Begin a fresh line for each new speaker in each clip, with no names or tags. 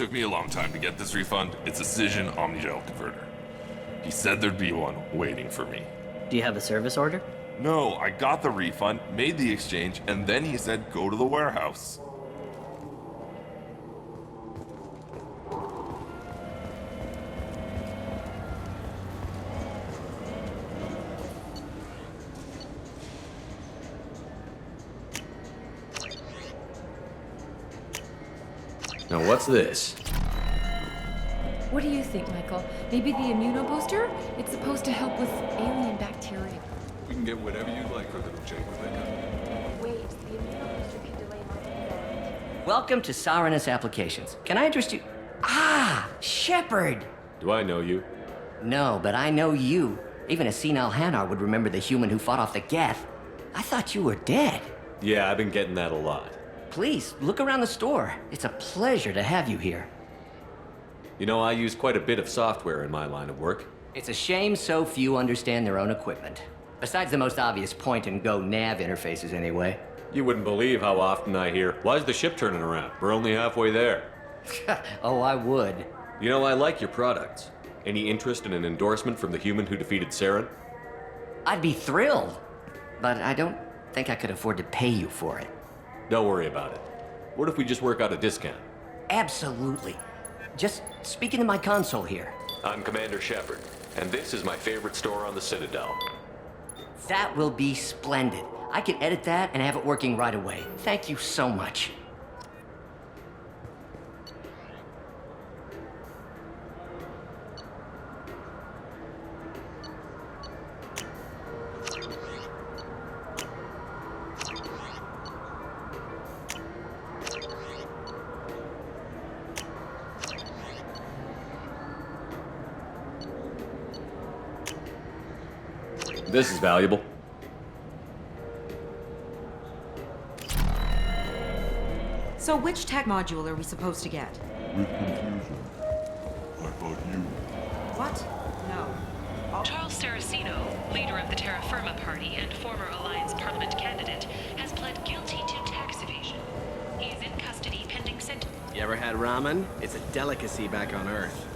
took me a long time to get this refund. It's a Cision Omnigel converter. He said there'd be one waiting for me.
Do you have a service order?
No, I got the refund, made the exchange, and then he said go to the warehouse.
Now what's this?
What do you think, Michael? Maybe the immunobooster? It's supposed to help with alien bacteria.
We can get whatever you like for little Jake, Rebecca.
Wait, the immunobooster can delay my...
Welcome to Saranus Applications. Can I interest you? Ah, Shepard!
Do I know you?
No, but I know you. Even a senile Hanar would remember the human who fought off the Geth. I thought you were dead.
Yeah, I've been getting that a lot.
Please, look around the store. It's a pleasure to have you here.
You know, I use quite a bit of software in my line of work.
It's a shame so few understand their own equipment. Besides the most obvious point-and-go nav interfaces, anyway.
You wouldn't believe how often I hear, "Why's the ship turning around? We're only halfway there."
Oh, I would.
You know, I like your products. Any interest in an endorsement from the human who defeated Saren?
I'd be thrilled. But I don't think I could afford to pay you for it.
Don't worry about it. What if we just work out a discount?
Absolutely. Just speak into my console here.
I'm Commander Shepard, and this is my favorite store on the Citadel.
That will be splendid. I can edit that and have it working right away. Thank you so much.
This is valuable.
So which tech module are we supposed to get?
With confusion. I thought you...
What? No.
Charles Saraceno, leader of the Terra Firma Party and former Alliance Parliament candidate, has pled guilty to tax evasion. He is in custody pending sentence.
You ever had ramen? It's a delicacy back on Earth.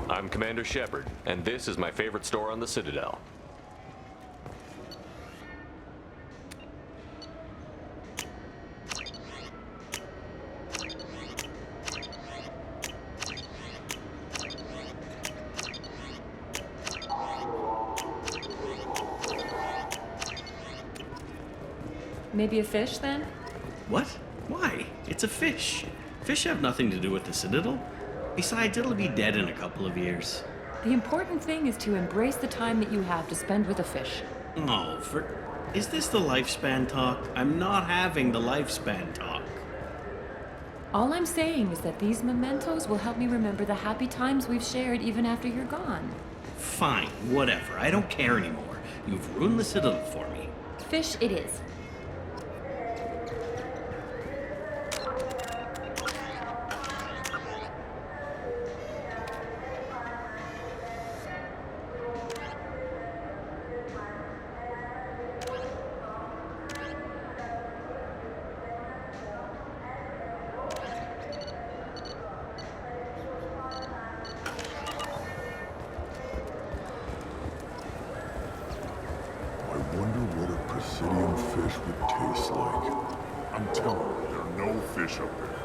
I'm Commander Shepard, and this is my favorite store on the Citadel.
Maybe a fish, then?
What? Why? It's a fish. Fish have nothing to do with the Citadel. Besides, it'll be dead in a couple of years.
The important thing is to embrace the time that you have to spend with a fish.
Oh, is this the lifespan talk? I'm not having the lifespan talk.
All I'm saying is that these mementos will help me remember the happy times we've shared even after you're gone.
Fine, whatever. I don't care anymore. You've ruined the Citadel for me.
Fish it is.
I wonder what a Presidium fish would taste like. I'm telling you, there are no fish up there.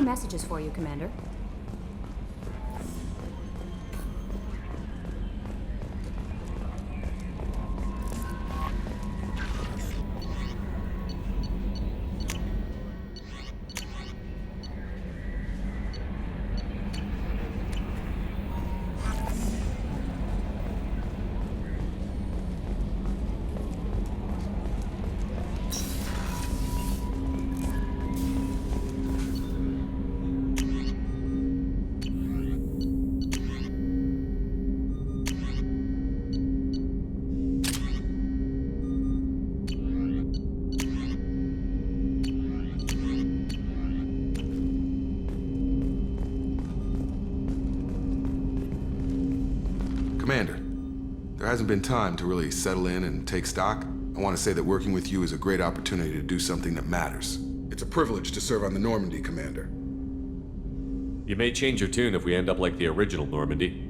messages for you, Commander.
Commander, there hasn't been time to really settle in and take stock. I want to say that working with you is a great opportunity to do something that matters. It's a privilege to serve on the Normandy, Commander.
You may change your tune if we end up like the original Normandy.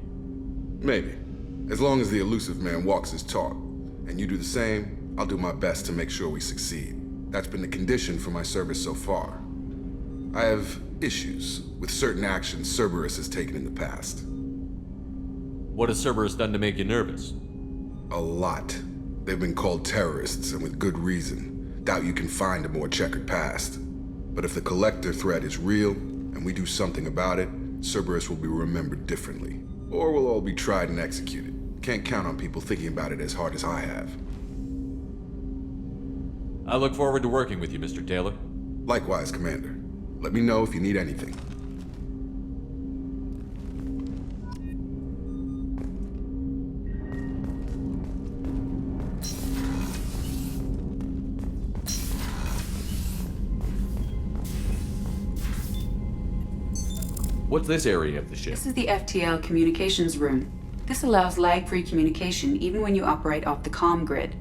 Maybe. As long as the elusive man walks his talk, and you do the same, I'll do my best to make sure we succeed. That's been the condition for my service so far. I have issues with certain actions Cerberus has taken in the past.
What has Cerberus done to make you nervous?
A lot. They've been called terrorists, and with good reason. Doubt you can find a more checkered past. But if the Collector threat is real, and we do something about it, Cerberus will be remembered differently. Or we'll all be tried and executed. Can't count on people thinking about it as hard as I have.
I look forward to working with you, Mr. Taylor.
Likewise, Commander. Let me know if you need anything.
What's this area of the ship?
This is the FTL communications room. This allows lag-free communication even when you operate off the comm grid.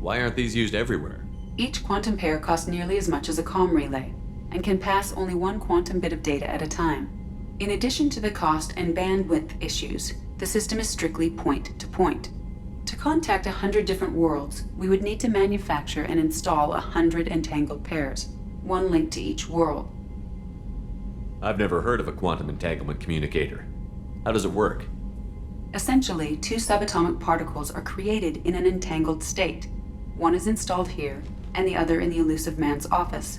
Why aren't these used everywhere?
Each quantum pair costs nearly as much as a comm relay, and can pass only one quantum bit of data at a time. In addition to the cost and bandwidth issues, the system is strictly point-to-point. To contact 100 different worlds, we would need to manufacture and install 100 entangled pairs, one link to each world.
I've never heard of a quantum entanglement communicator. How does it work?
Essentially, two subatomic particles are created in an entangled state. One is installed here, and the other in the elusive man's office.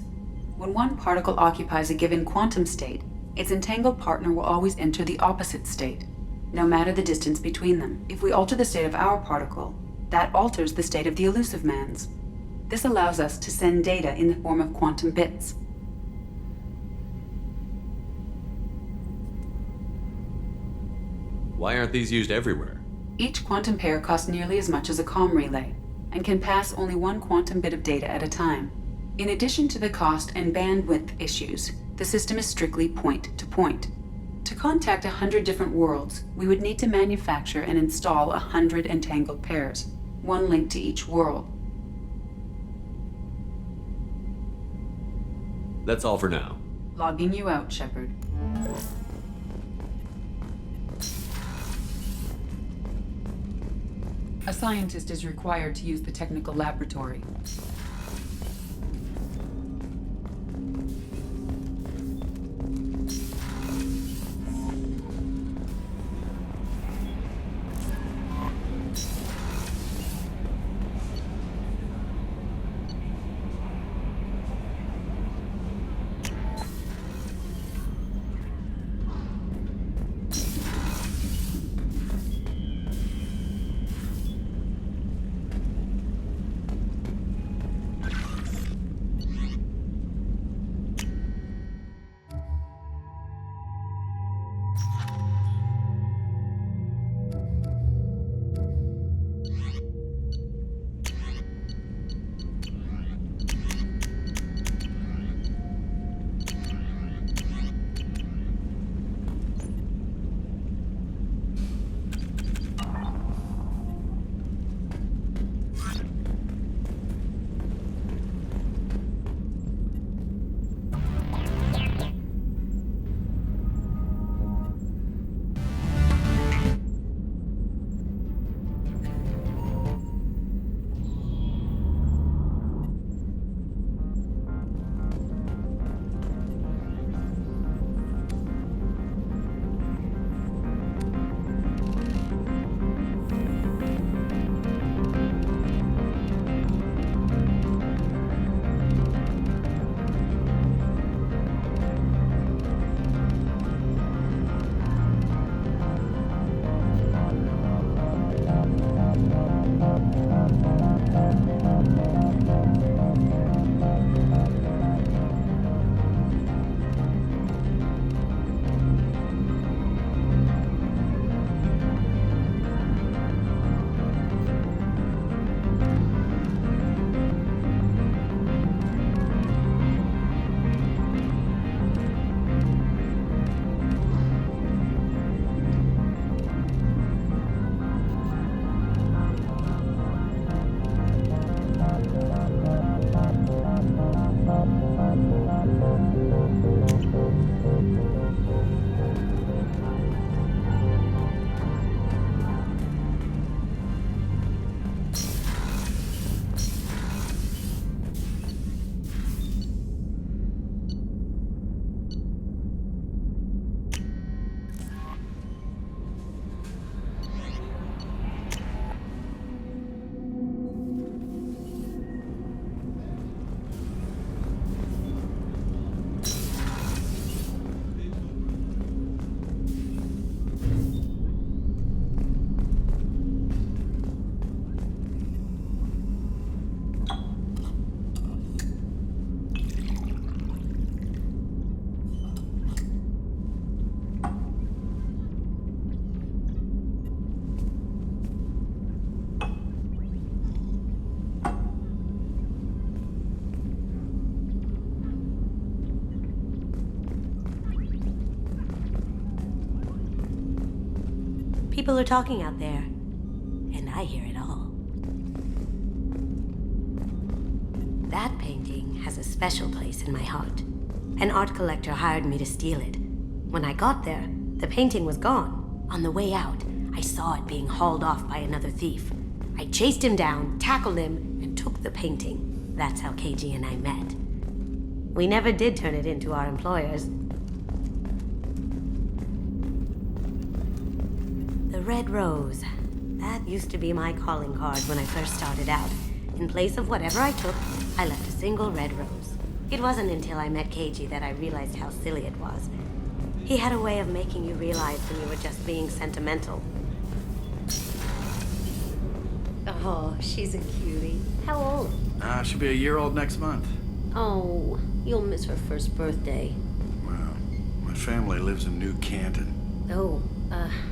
When one particle occupies a given quantum state, its entangled partner will always enter the opposite state, no matter the distance between them. If we alter the state of our particle, that alters the state of the elusive man's. This allows us to send data in the form of quantum bits.
Why aren't these used everywhere?
Each quantum pair costs nearly as much as a comm relay, and can pass only one quantum bit of data at a time. In addition to the cost and bandwidth issues, the system is strictly point-to-point. To contact 100 different worlds, we would need to manufacture and install 100 entangled pairs, one link to each world.
That's all for now.
Logging you out, Shepard. A scientist is required to use the technical laboratory.
People are talking out there, and I hear it all. That painting has a special place in my heart. An art collector hired me to steal it. When I got there, the painting was gone. On the way out, I saw it being hauled off by another thief. I chased him down, tackled him, and took the painting. That's how KG and I met. We never did turn it into our employers. The red rose. That used to be my calling card when I first started out. In place of whatever I took, I left a single red rose. It wasn't until I met KG that I realized how silly it was. He had a way of making you realize when you were just being sentimental. Oh, she's a cutie. How old?
She'll be a year old next month.
Oh, you'll miss her first birthday.
Well, my family lives in New Canton.
Oh,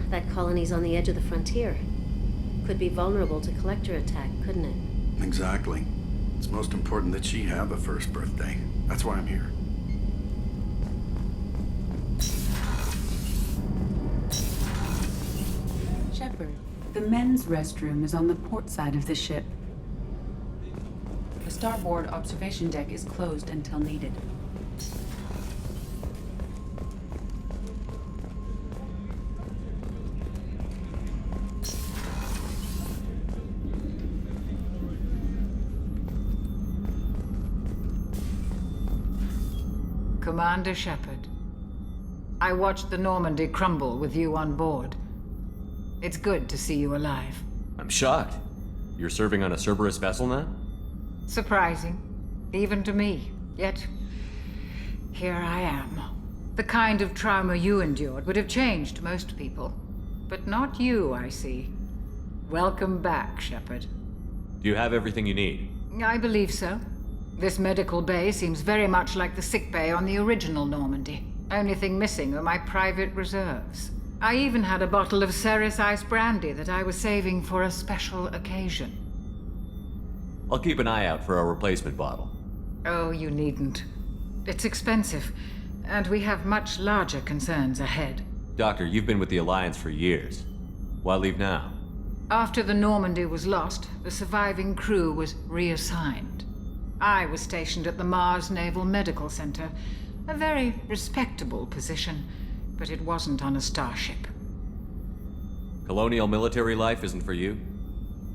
that colony's on the edge of the frontier. Could be vulnerable to collector attack, couldn't it?
Exactly. It's most important that she have a first birthday. That's why I'm here.
Shepard, the men's restroom is on the port side of the ship. The starboard observation deck is closed until needed.
Commander Shepard, I watched the Normandy crumble with you on board. It's good to see you alive.
I'm shocked. You're serving on a Cerberus vessel now?
Surprising, even to me. Yet, here I am. The kind of trauma you endured would have changed most people. But not you, I see. Welcome back, Shepard.
Do you have everything you need?
I believe so. This medical bay seems very much like the sick bay on the original Normandy. Only thing missing are my private reserves. I even had a bottle of Ceres Ice brandy that I was saving for a special occasion.
I'll keep an eye out for a replacement bottle.
Oh, you needn't. It's expensive, and we have much larger concerns ahead.
Doctor, you've been with the Alliance for years. Why leave now?
After the Normandy was lost, the surviving crew was reassigned. I was stationed at the Mars Naval Medical Center, a very respectable position, but it wasn't on a starship.
Colonial military life isn't for you?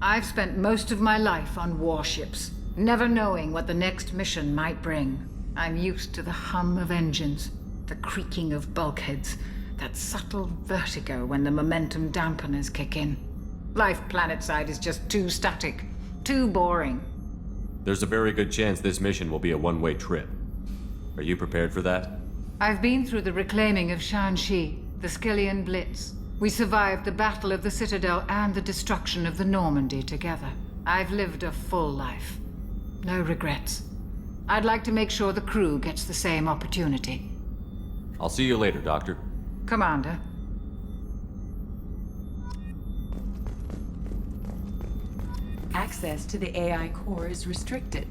I've spent most of my life on warships, never knowing what the next mission might bring. I'm used to the hum of engines, the creaking of bulkheads, that subtle vertigo when the momentum dampeners kick in. Life planetside is just too static, too boring.
There's a very good chance this mission will be a one-way trip. Are you prepared for that?
I've been through the reclaiming of Shanxi, the Skillian Blitz. We survived the Battle of the Citadel and the destruction of the Normandy together. I've lived a full life. No regrets. I'd like to make sure the crew gets the same opportunity.
I'll see you later, Doctor.
Commander.
Access to the AI core is restricted.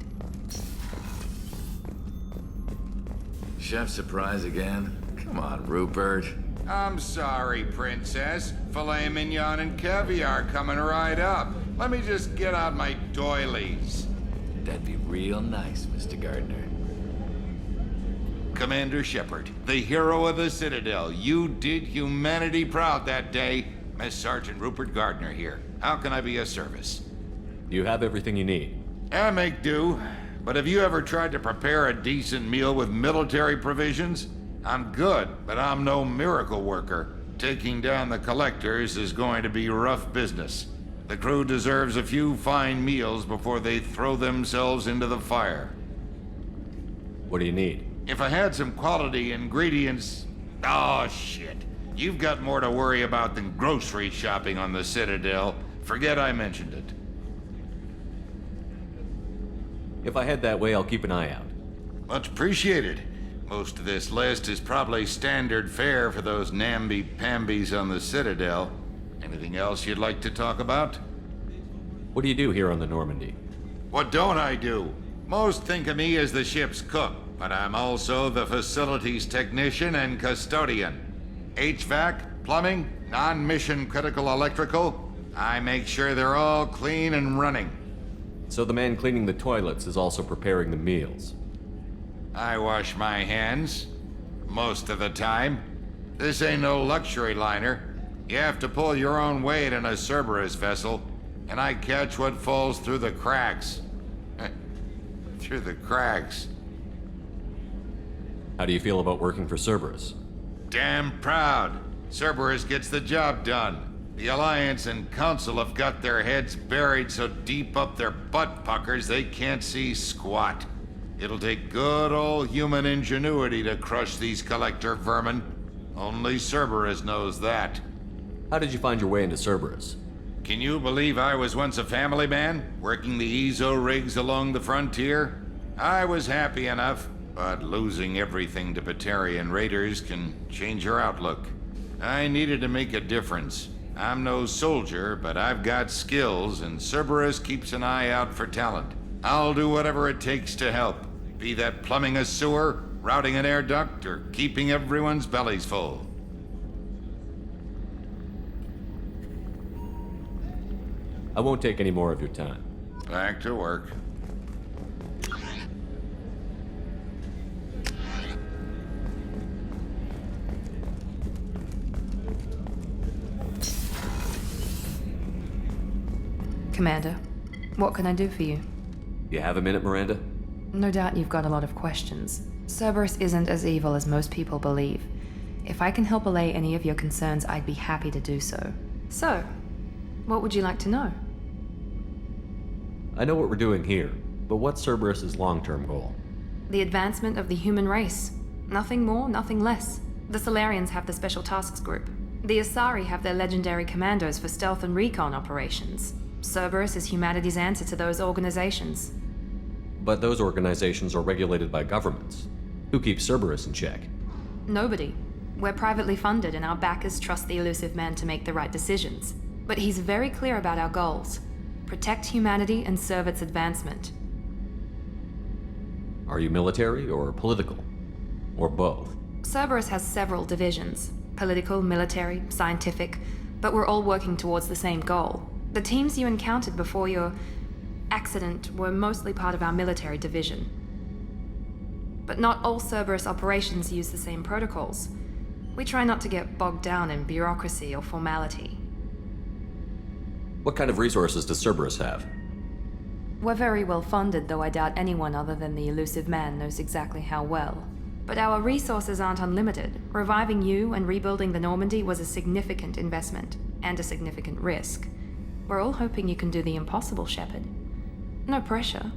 Chef surprise again? Come on, Rupert.
I'm sorry, Princess. Filet mignon and caviar coming right up. Let me just get out my doilies.
That'd be real nice, Mr. Gardner.
Commander Shepard, the hero of the Citadel. You did humanity proud that day. Miss Sergeant Rupert Gardner here. How can I be of service?
You have everything you need.
I make do. But have you ever tried to prepare a decent meal with military provisions? I'm good, but I'm no miracle worker. Taking down the collectors is going to be rough business. The crew deserves a few fine meals before they throw themselves into the fire.
What do you need?
If I had some quality ingredients... Oh, shit. You've got more to worry about than grocery shopping on the Citadel. Forget I mentioned it.
If I head that way, I'll keep an eye out.
Much appreciated. Most of this list is probably standard fare for those namby-pambies on the Citadel. Anything else you'd like to talk about?
What do you do here on the Normandy?
What don't I do? Most think of me as the ship's cook, but I'm also the facilities technician and custodian. HVAC, plumbing, Non-mission critical electrical, I make sure they're all clean and running.
So the man cleaning the toilets is also preparing the meals.
I wash my hands. Most of the time. This ain't no luxury liner. You have to pull your own weight in a Cerberus vessel, and I catch what falls through the cracks. Through the cracks.
How do you feel about working for Cerberus?
Damn proud. Cerberus gets the job done. The Alliance and Council have got their heads buried so deep up their butt puckers they can't see squat. It'll take good old human ingenuity to crush these collector vermin. Only Cerberus knows that.
How did you find your way into Cerberus?
Can you believe I was once a family man, working the EZO rigs along the frontier? I was happy enough, but losing everything to Batarian raiders can change your outlook. I needed to make a difference. I'm no soldier, but I've got skills, and Cerberus keeps an eye out for talent. I'll do whatever it takes to help, be that plumbing a sewer, routing an air duct, or keeping everyone's bellies full.
I won't take any more of your time.
Back to work.
Commander, what can I do for you?
You have a minute, Miranda?
No doubt you've got a lot of questions. Cerberus isn't as evil as most people believe. If I can help allay any of your concerns, I'd be happy to do so. So, what would you like to know?
I know what we're doing here, but what's Cerberus's long-term goal?
The advancement of the human race. Nothing more, nothing less. The Solarians have the Special Tasks Group. The Asari have their legendary commandos for stealth and recon operations. Cerberus is humanity's answer to those organizations.
But those organizations are regulated by governments. Who keeps Cerberus in check?
Nobody. We're privately funded and our backers trust the elusive man to make the right decisions. But he's very clear about our goals. Protect humanity and serve its advancement.
Are you military or political? Or both?
Cerberus has several divisions. Political, military, scientific, but we're all working towards the same goal. The teams you encountered before your accident were mostly part of our military division. But not all Cerberus operations use the same protocols. We try not to get bogged down in bureaucracy or formality.
What kind of resources does Cerberus have?
We're very well funded, though I doubt anyone other than the elusive man knows exactly how well. But our resources aren't unlimited. Reviving you and rebuilding the Normandy was a significant investment, and a significant risk. We're all hoping you can do the impossible, Shepard. No pressure.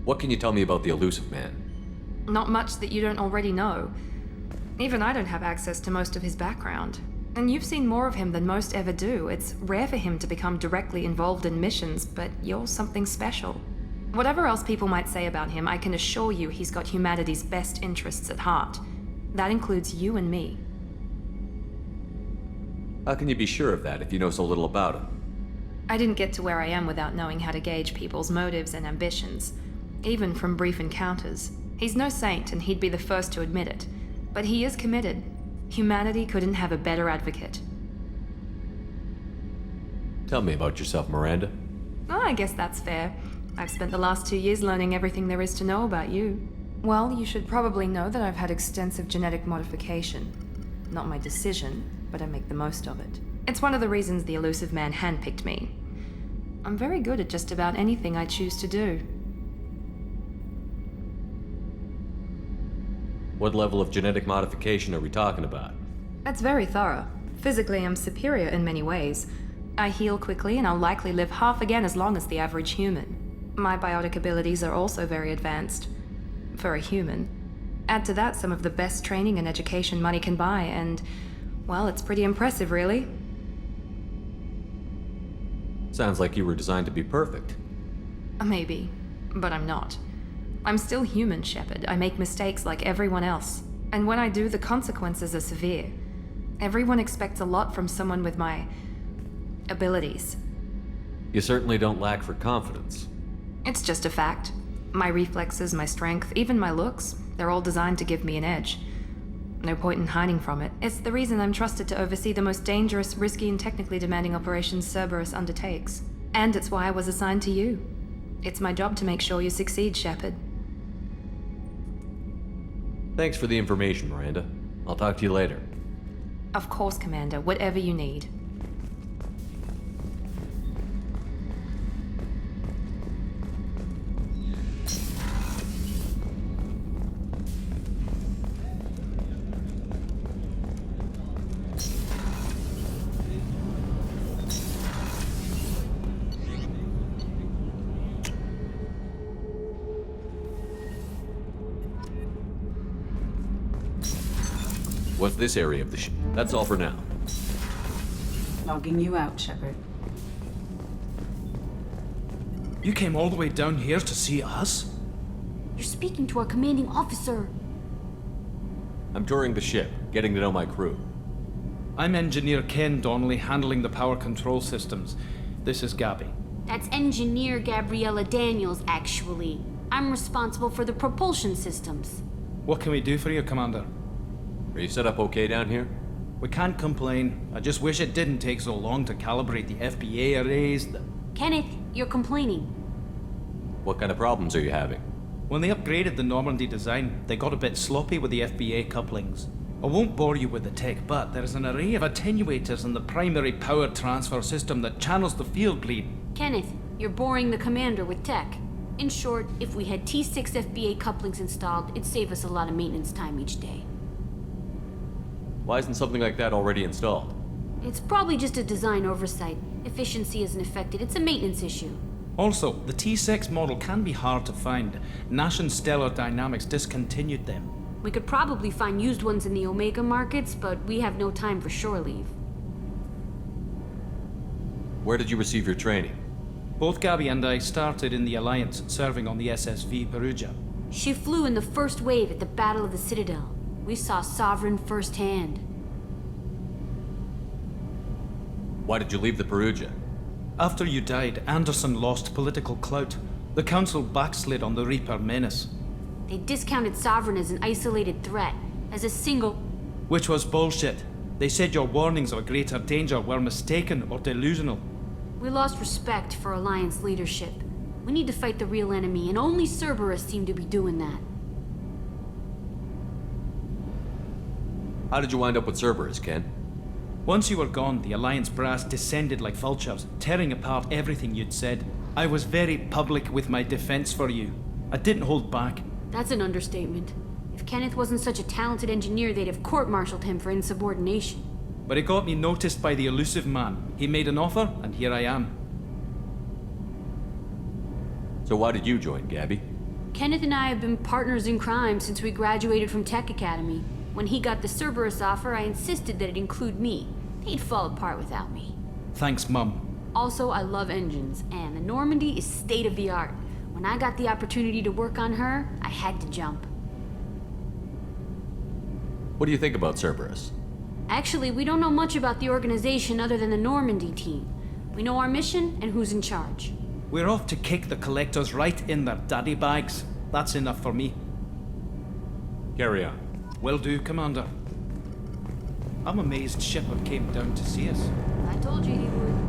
What can you tell me about the elusive man?
Not much that you don't already know. Even I don't have access to most of his background. And you've seen more of him than most ever do. It's rare for him to become directly involved in missions, but you're something special. Whatever else people might say about him, I can assure you he's got humanity's best interests at heart. That includes you and me.
How can you be sure of that if you know so little about him?
I didn't get to where I am without knowing how to gauge people's motives and ambitions, even from brief encounters. He's no saint, and he'd be the first to admit it. But he is committed. Humanity couldn't have a better advocate.
Tell me about yourself, Miranda.
Oh, I guess that's fair. I've spent the last 2 years learning everything there is to know about you. Well, you should probably know that I've had extensive genetic modification. Not my decision, but I make the most of it. It's one of the reasons the elusive man handpicked me. I'm very good at just about anything I choose to do.
What level of genetic modification are we talking about?
That's very thorough. Physically, I'm superior in many ways. I heal quickly, and I'll likely live half again as long as the average human. My biotic abilities are also very advanced. For a human. Add to that some of the best training and education money can buy, and, well, it's pretty impressive, really.
Sounds like you were designed to be perfect.
Maybe, but I'm not. I'm still human, Shepard. I make mistakes like everyone else. And when I do, the consequences are severe. Everyone expects a lot from someone with my abilities.
You certainly don't lack for confidence.
It's just a fact. My reflexes, my strength, even my looks, they're all designed to give me an edge. No point in hiding from it. It's the reason I'm trusted to oversee the most dangerous, risky, and technically demanding operations Cerberus undertakes. And it's why I was assigned to you. It's my job to make sure you succeed, Shepard.
Thanks for the information, Miranda. I'll talk to you later.
Of course, Commander. Whatever you need.
What's this area of the ship? That's all for now.
Logging you out, Shepard.
You came all the way down here to see us?
You're speaking to our commanding officer.
I'm touring the ship, getting to know my crew.
I'm Engineer Ken Donnelly, handling the power control systems. This is Gabby.
That's Engineer Gabriella Daniels, actually. I'm responsible for the propulsion systems.
What can we do for you, Commander?
Are you set up okay down here?
We can't complain. I just wish it didn't take so long to calibrate the FBA arrays.
Kenneth, you're complaining.
What kind of problems are you having?
When they upgraded the Normandy design, they got a bit sloppy with the FBA couplings. I won't bore you with the tech, but there's an array of attenuators in the primary power transfer system that channels the field bleed.
Kenneth, you're boring the commander with tech. In short, if we had T6 FBA couplings installed, it'd save us a lot of maintenance time each day.
Why isn't something like that already installed?
It's probably just a design oversight. Efficiency isn't affected. It's a maintenance issue.
Also, the T6 model can be hard to find. Nash and Stellar Dynamics discontinued them.
We could probably find used ones in the Omega markets, but we have no time for shore leave.
Where did you receive your training?
Both Gabby and I started in the Alliance, serving on the SSV Perugia.
She flew in the first wave at the Battle of the Citadel. We saw Sovereign firsthand.
Why did you leave the Perugia?
After you died, Anderson lost political clout. The Council backslid on the Reaper menace.
They discounted Sovereign as an isolated threat, as a single...
Which was bullshit. They said your warnings of a greater danger were mistaken or delusional.
We lost respect for Alliance leadership. We need to fight the real enemy, and only Cerberus seem to be doing that.
How did you wind up with Cerberus, Ken?
Once you were gone, the Alliance brass descended like vultures, tearing apart everything you'd said. I was very public with my defense for you. I didn't hold back.
That's an understatement. If Kenneth wasn't such a talented engineer, they'd have court-martialed him for insubordination.
But it got me noticed by the elusive man. He made an offer, and here I am.
So why did you join, Gabby?
Kenneth and I have been partners in crime since we graduated from Tech Academy. When he got the Cerberus offer, I insisted that it include me. He'd fall apart without me.
Thanks, Mum.
Also, I love engines, and the Normandy is state-of-the-art. When I got the opportunity to work on her, I had to jump.
What do you think about Cerberus?
Actually, we don't know much about the organization other than the Normandy team. We know our mission and who's in charge.
We're off to kick the Collectors right in their daddy bags. That's enough for me.
Carry on.
Will do, Commander. I'm amazed Shepard came down to see us.
I told you he would.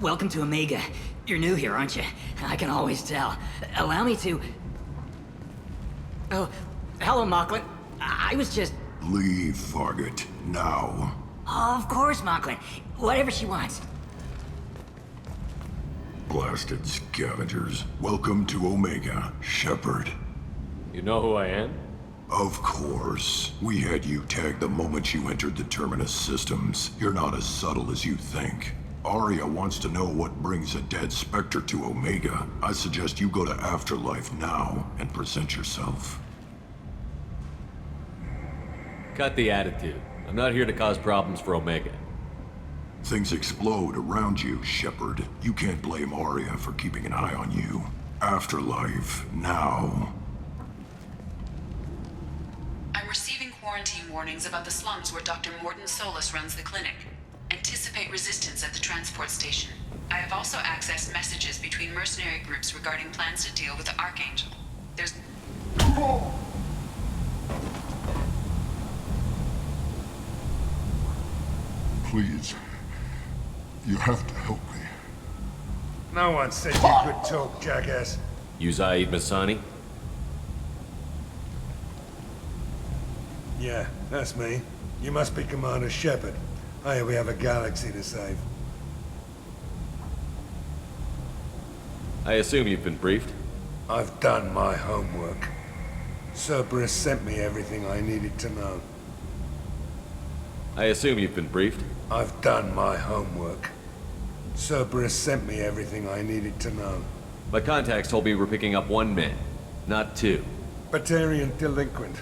welcome to Omega. You're new here, aren't you? I can always tell. Allow me to... Oh, hello, Mocklin. I was just...
Leave, Fargate. Now.
Of course, Mocklin. Whatever she wants.
Blasted scavengers. Welcome to Omega, Shepard.
You know who I am?
Of course. We had you tagged the moment you entered the Terminus systems. You're not as subtle as you think. Arya wants to know what brings a dead Spectre to Omega. I suggest you go to Afterlife now and present yourself.
Cut the attitude. I'm not here to cause problems for Omega.
Things explode around you, Shepard. You can't blame Arya for keeping an eye on you. Afterlife, now.
I'm receiving quarantine warnings about the slums where Dr. Morton Solus runs the clinic. Anticipate resistance at the transport station. I have also accessed messages between mercenary groups regarding plans to deal with the Archangel. There's...
Please. You have to help me.
No one said you could talk, jackass.
You Zaid Masani?
Yeah, that's me. You must be Commander Shepard. I hear we have a galaxy to save.
I assume you've been briefed?
I've done my homework. Cerberus sent me everything I needed to know.
I assume you've been briefed?
I've done my homework. Cerberus sent me everything I needed to know.
My contacts told me we're picking up 1 man, not 2.
Batarian delinquent.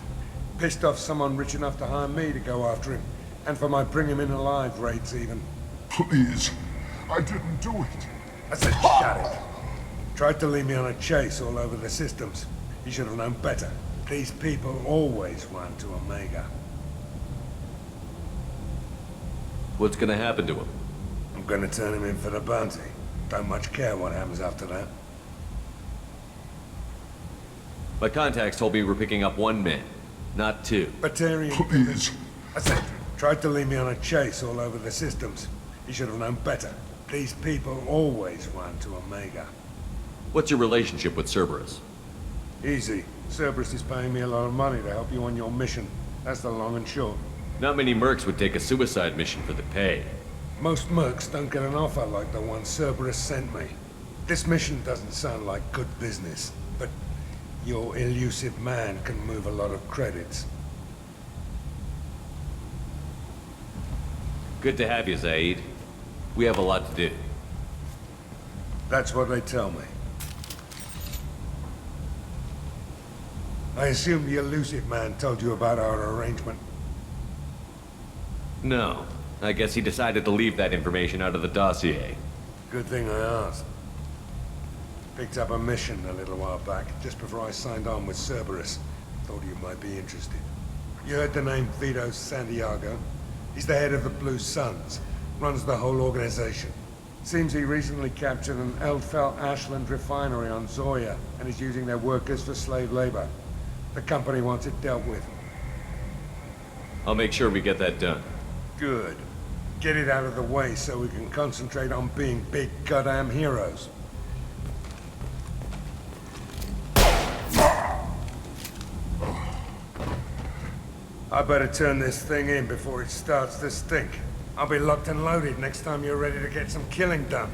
Pissed off someone rich enough to hire me to go after him. And for my bring him in alive raids even.
Please. I didn't do it.
I said shut it. Tried to lead me on a chase all over the systems. He should have known better. These people always run to Omega.
What's gonna happen to him?
I'm gonna turn him in for the bounty. Don't much care what happens after that.
My contacts told me we're picking up 1 man, not 2.
Batarian...
Please.
I said, tried to lead me on a chase all over the systems. He should have known better. These people always run to Omega.
What's your relationship with Cerberus?
Easy. Cerberus is paying me a lot of money to help you on your mission. That's the long and short.
Not many mercs would take a suicide mission for the pay.
Most mercs don't get an offer like the one Cerberus sent me. This mission doesn't sound like good business, but your elusive man can move a lot of credits.
Good to have you, Zaid. We have a lot to do.
That's what they tell me. I assume the elusive man told you about our arrangement.
No. I guess he decided to leave that information out of the dossier.
Good thing I asked. Picked up a mission a little while back, just before I signed on with Cerberus. Thought you might be interested. You heard the name Vito Santiago? He's the head of the Blue Suns. Runs the whole organization. Seems he recently captured an Eldfell Ashland refinery on Zoya and is using their workers for slave labor. The company wants it dealt with.
I'll make sure we get that done.
Good. Get it out of the way so we can concentrate on being big goddamn heroes. I better turn this thing in before it starts to stink. I'll be locked and loaded next time you're ready to get some killing done.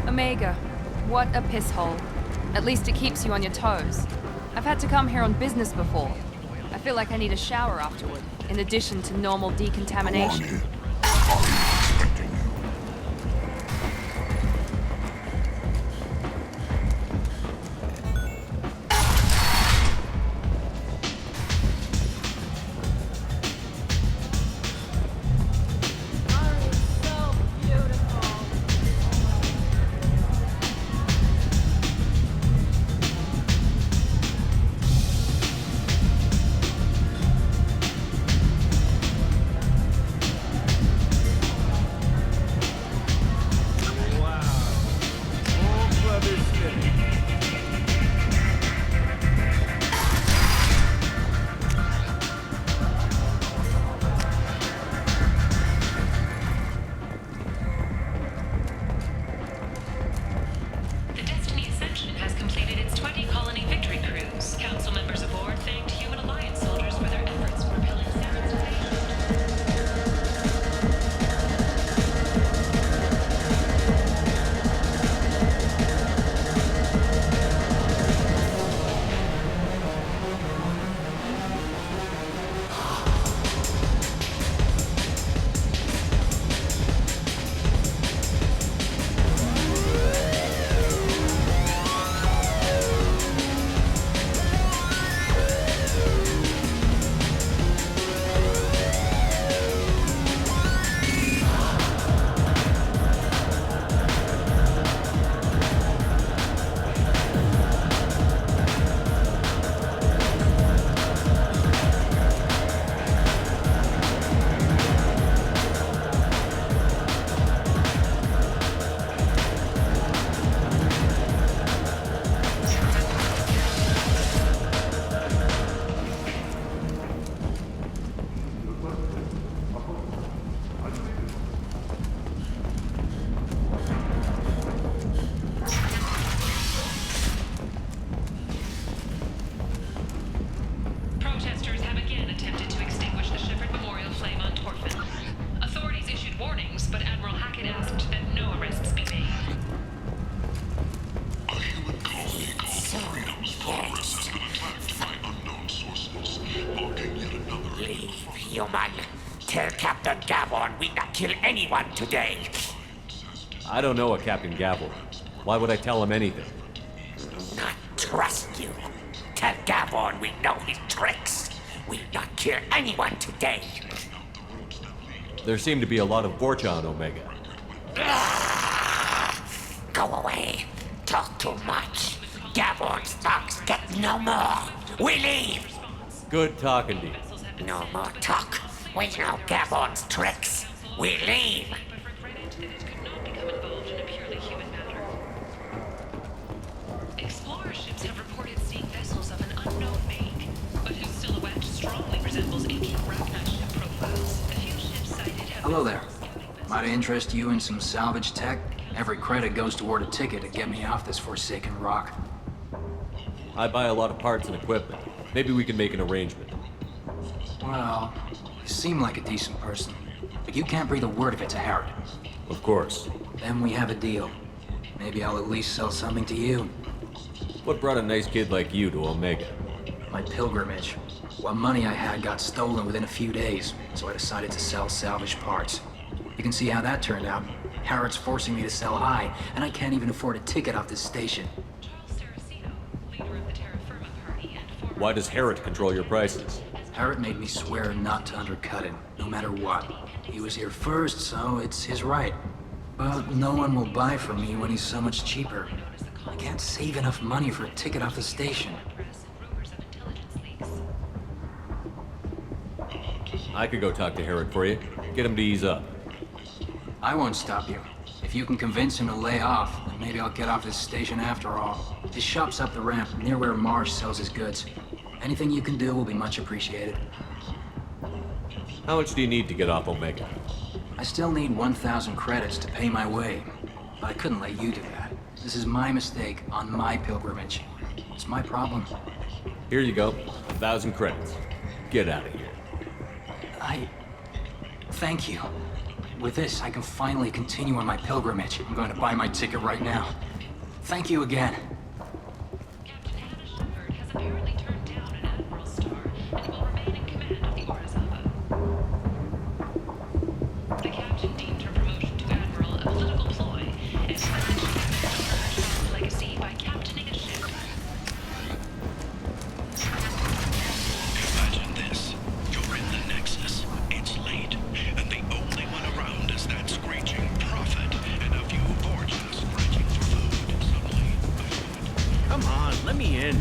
Omega, what a piss hole. At least it keeps you on your toes. I've had to come here on business before. I feel like I need a shower afterward, in addition to normal decontamination.
human. Tell Captain Gavon we not kill anyone today.
I don't know a Captain Gavel. Why would I tell him anything?
Not trust you. Tell Gavon we know his tricks. We not kill anyone today.
There seem to be a lot of Vorcha on Omega.
Go away. Talk too much. Gavon's thugs get no more. We leave.
Good talking to you.
No more talk. We know Gavon's tricks. We leave.
Explorer ships have reported seeing vessels of an unknown make, but whose silhouette strongly resembles ancient Ragnar ship profiles. A few ships cited have...
Hello there. Might I interest you in some salvage tech? Every credit goes toward a ticket to get me off this forsaken rock.
I buy a lot of parts and equipment. Maybe we can make an arrangement.
Well, you seem like a decent person, but you can't breathe a word of it to Harrod.
Of course.
Then we have a deal. Maybe I'll at least sell something to you.
What brought a nice kid like you to Omega?
My pilgrimage. What money I had got stolen within a few days, so I decided to sell salvaged parts. You can see how that turned out. Harrod's forcing me to sell high, and I can't even afford a ticket off this station.
Why does Harrod control your prices?
Harrod made me swear not to undercut him, no matter what. He was here first, so it's his right. But no one will buy from me when he's so much cheaper. I can't save enough money for a ticket off the station.
I could go talk to Harrod for you. Get him to ease up.
I won't stop you. If you can convince him to lay off, then maybe I'll get off this station after all. His shop's up the ramp, near where Marsh sells his goods. Anything you can do will be much appreciated.
How much do you need to get off Omega?
I still need 1,000 credits to pay my way, but I couldn't let you do that. This is my mistake on my pilgrimage. It's my problem.
Here you go. 1,000 credits. Get out of here.
Thank you. With this, I can finally continue on my pilgrimage. I'm going to buy my ticket right now. Thank you again.
Captain Hannah Shepard has apparently turned down an Admiral star and will remain in command of the Orizaba. The captain deemed her promotion to Admiral a political ploy and said that she would his legacy by captaining a ship.
Imagine this. You're in the Nexus. It's late, and the only one around is that screeching prophet and a few Vorcha scratching for food. Suddenly,
Come on, let me in.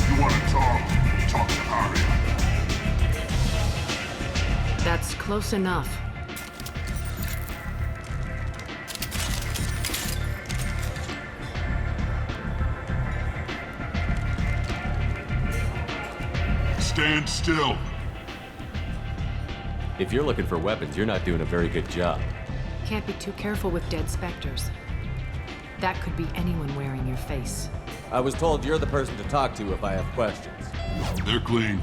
You want to talk? Talk to Arya.
That's close enough.
Stand still.
If you're looking for weapons, you're not doing a very good job.
Can't be too careful with dead specters. That could be anyone wearing your face.
I was told you're the person to talk to if I have questions.
They're clean.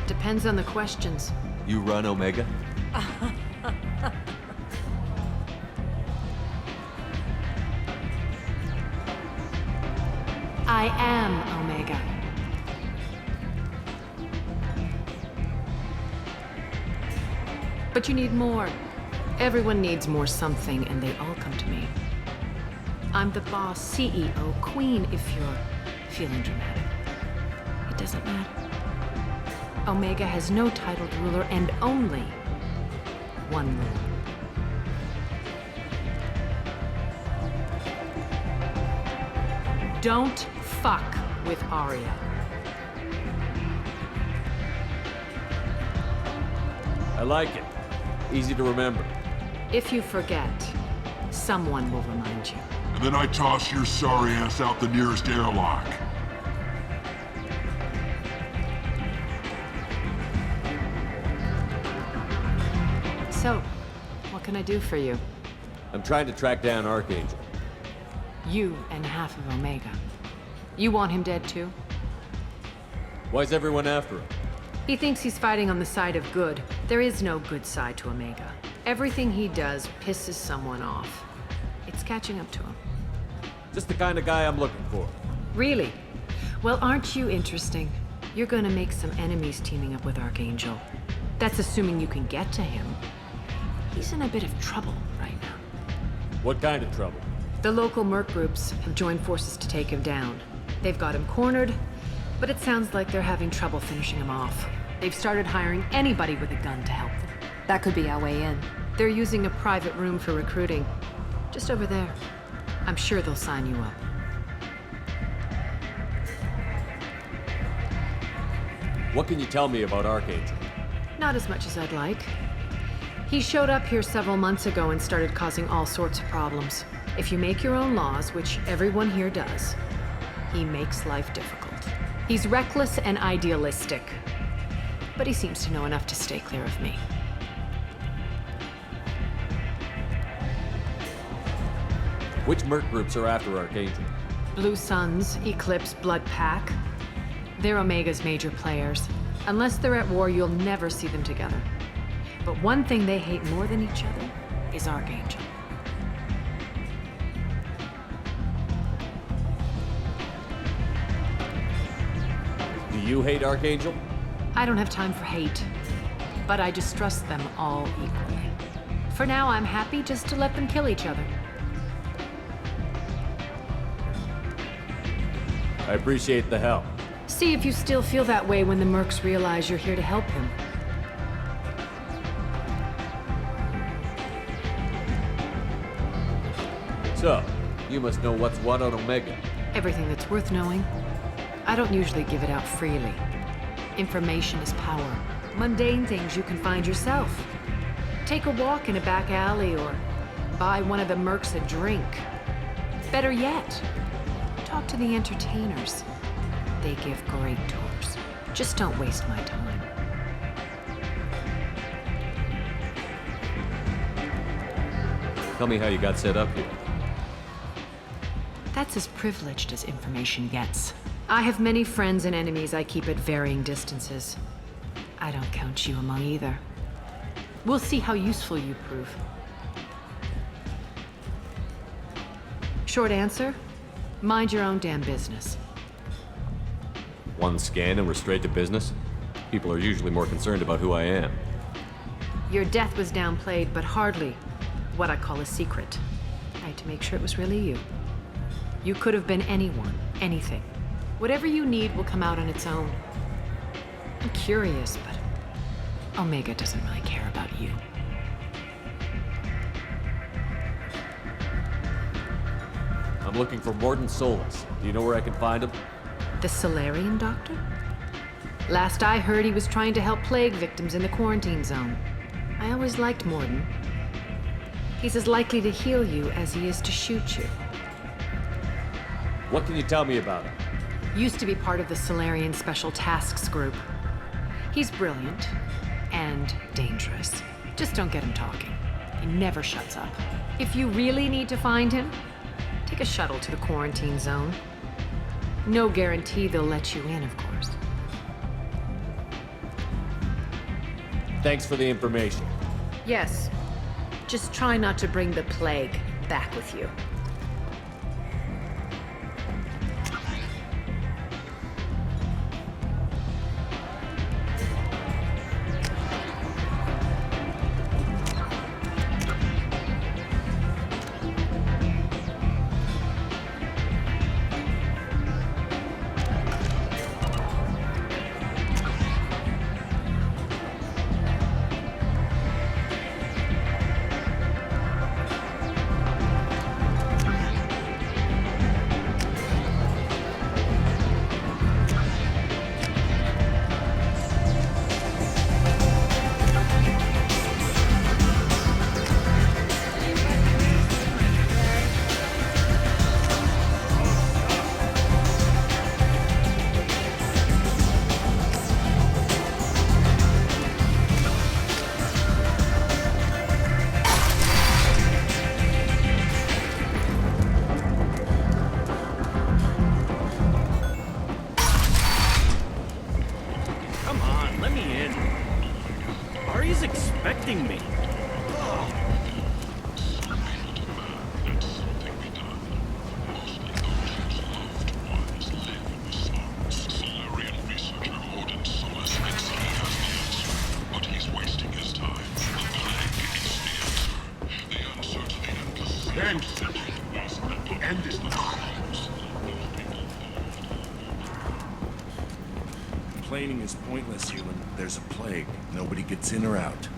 Depends on the questions.
You run Omega?
I am Omega. But you need more. Everyone needs more something, and they all come to me. I'm the boss, CEO, queen, if you're feeling dramatic. It doesn't matter. Omega has no titled ruler and only one rule. Don't fuck with Arya.
I like it. Easy to remember.
If you forget, someone will remind you.
And then I toss your sorry ass out the nearest airlock.
So, what can I do for you?
I'm trying to track down Archangel.
You and half of Omega. You want him dead too?
Why's everyone after him?
He thinks he's fighting on the side of good. There is no good side to Omega. Everything he does pisses someone off. It's catching up to him.
Just the kind of guy I'm looking for.
Really? Well, aren't you interesting? You're gonna make some enemies teaming up with Archangel. That's assuming you can get to him. He's in a bit of trouble right now.
What kind of trouble?
The local merc groups have joined forces to take him down. They've got him cornered, but it sounds like they're having trouble finishing him off. They've started hiring anybody with a gun to help them.
That could be our way in.
They're using a private room for recruiting. Just over there. I'm sure they'll sign you up.
What can you tell me about Archangel?
Not as much as I'd like. He showed up here several months ago and started causing all sorts of problems. If you make your own laws, which everyone here does, he makes life difficult. He's reckless and idealistic, but he seems to know enough to stay clear of me.
Which merc groups are after Archangel?
Blue Suns, Eclipse, Blood Pack. They're Omega's major players. Unless they're at war, you'll never see them together. But one thing they hate more than each other is Archangel.
Do you hate Archangel?
I don't have time for hate, but I distrust them all equally. For now, I'm happy just to let them kill each other.
I appreciate the help.
See if you still feel that way when the mercs realize you're here to help him.
So, you must know what's what on Omega.
Everything that's worth knowing. I don't usually give it out freely. Information is power. Mundane things you can find yourself. Take a walk in a back alley or buy one of the mercs a drink. Better yet, talk to the entertainers. They give great tours. Just don't waste my time.
Tell me how you got set up here.
That's as privileged as information gets. I have many friends and enemies I keep at varying distances. I don't count you among either. We'll see how useful you prove. Short answer, mind your own damn business.
One scan and we're straight to business? People are usually more concerned about who I am.
Your death was downplayed, but hardly what I call a secret. I had to make sure it was really you. You could have been anyone, anything. Whatever you need will come out on its own. I'm curious, but Omega doesn't really care about you.
I'm looking for Morton Solus. Do you know where I can find him?
The Solarian doctor? Last I heard, he was trying to help plague victims in the quarantine zone. I always liked Morton. He's as likely to heal you as he is to shoot you.
What can you tell me about him?
Used to be part of the Solarian Special Tasks Group. He's brilliant and dangerous. Just don't get him talking. He never shuts up. If you really need to find him, take a shuttle to the quarantine zone. No guarantee they'll let you in, of course.
Thanks for the information.
Yes. Just try not to bring the plague back with you.
kidding me?
Ben, end it now.
Complaining is pointless, human. There's a plague. Nobody gets in or out.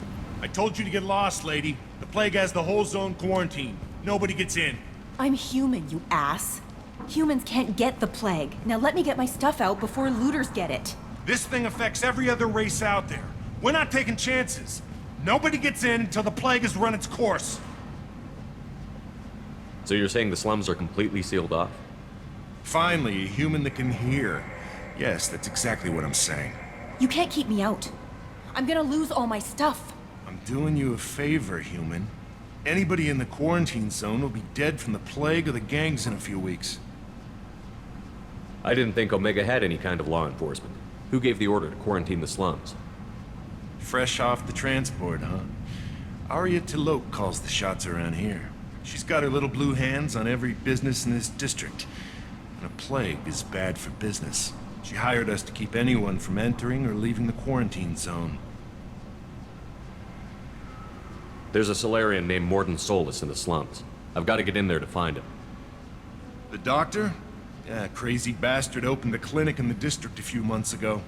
I told you to get lost, lady. The plague has the whole zone quarantined. Nobody gets in.
I'm human, you ass. Humans can't get the plague. Now let me get my stuff out before looters get it.
This thing affects every other race out there. We're not taking chances. Nobody gets in until the plague has run its course.
So you're saying the slums are completely sealed off?
Finally, a human that can hear. Yes, that's exactly what I'm saying.
You can't keep me out. I'm gonna lose all my stuff.
I'm doing you a favor, human. Anybody in the quarantine zone will be dead from the plague or the gangs in a few weeks.
I didn't think Omega had any kind of law enforcement. Who gave the order to quarantine the slums?
Fresh off the transport, huh? Arya Tilok calls the shots around here. She's got her little blue hands on every business in this district. And a plague is bad for business. She hired us to keep anyone from entering or leaving the quarantine zone.
There's a Solarian named Morden Solus in the slums. I've got to get in there to find him.
The doctor? Yeah, crazy bastard opened a clinic in the district a few months ago.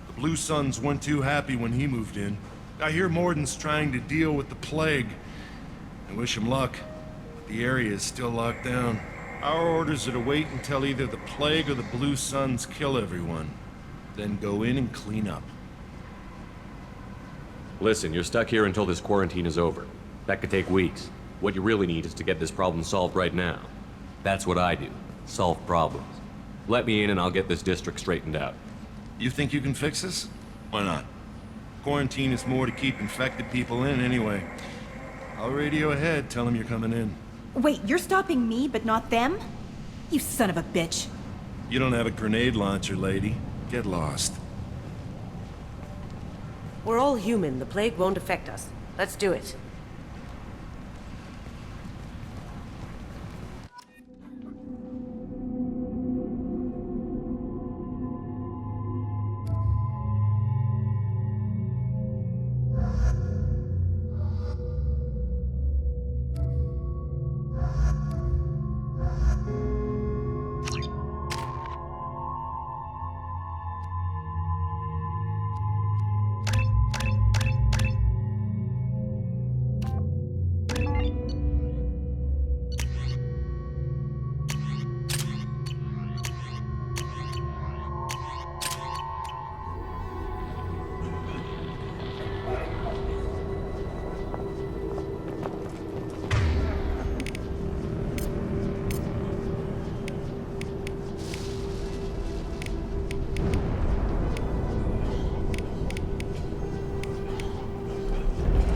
The Blue Suns weren't too happy when he moved in. I hear Morden's trying to deal with the plague. I wish him luck. The area is still locked down. Our orders are to wait until either the plague or the Blue Suns kill everyone. Then go in and clean up.
Listen, you're stuck here until this quarantine is over. That could take weeks. What you really need is to get this problem solved right now. That's what I do. Solve problems. Let me in and I'll get this district straightened out.
You think you can fix this? Why not? Quarantine is more to keep infected people in anyway. I'll radio ahead, tell them you're coming in.
Wait, you're stopping me, but not them? You son of a bitch.
You don't have a grenade launcher, lady. Get lost.
We're all human. The plague won't affect us. Let's do it.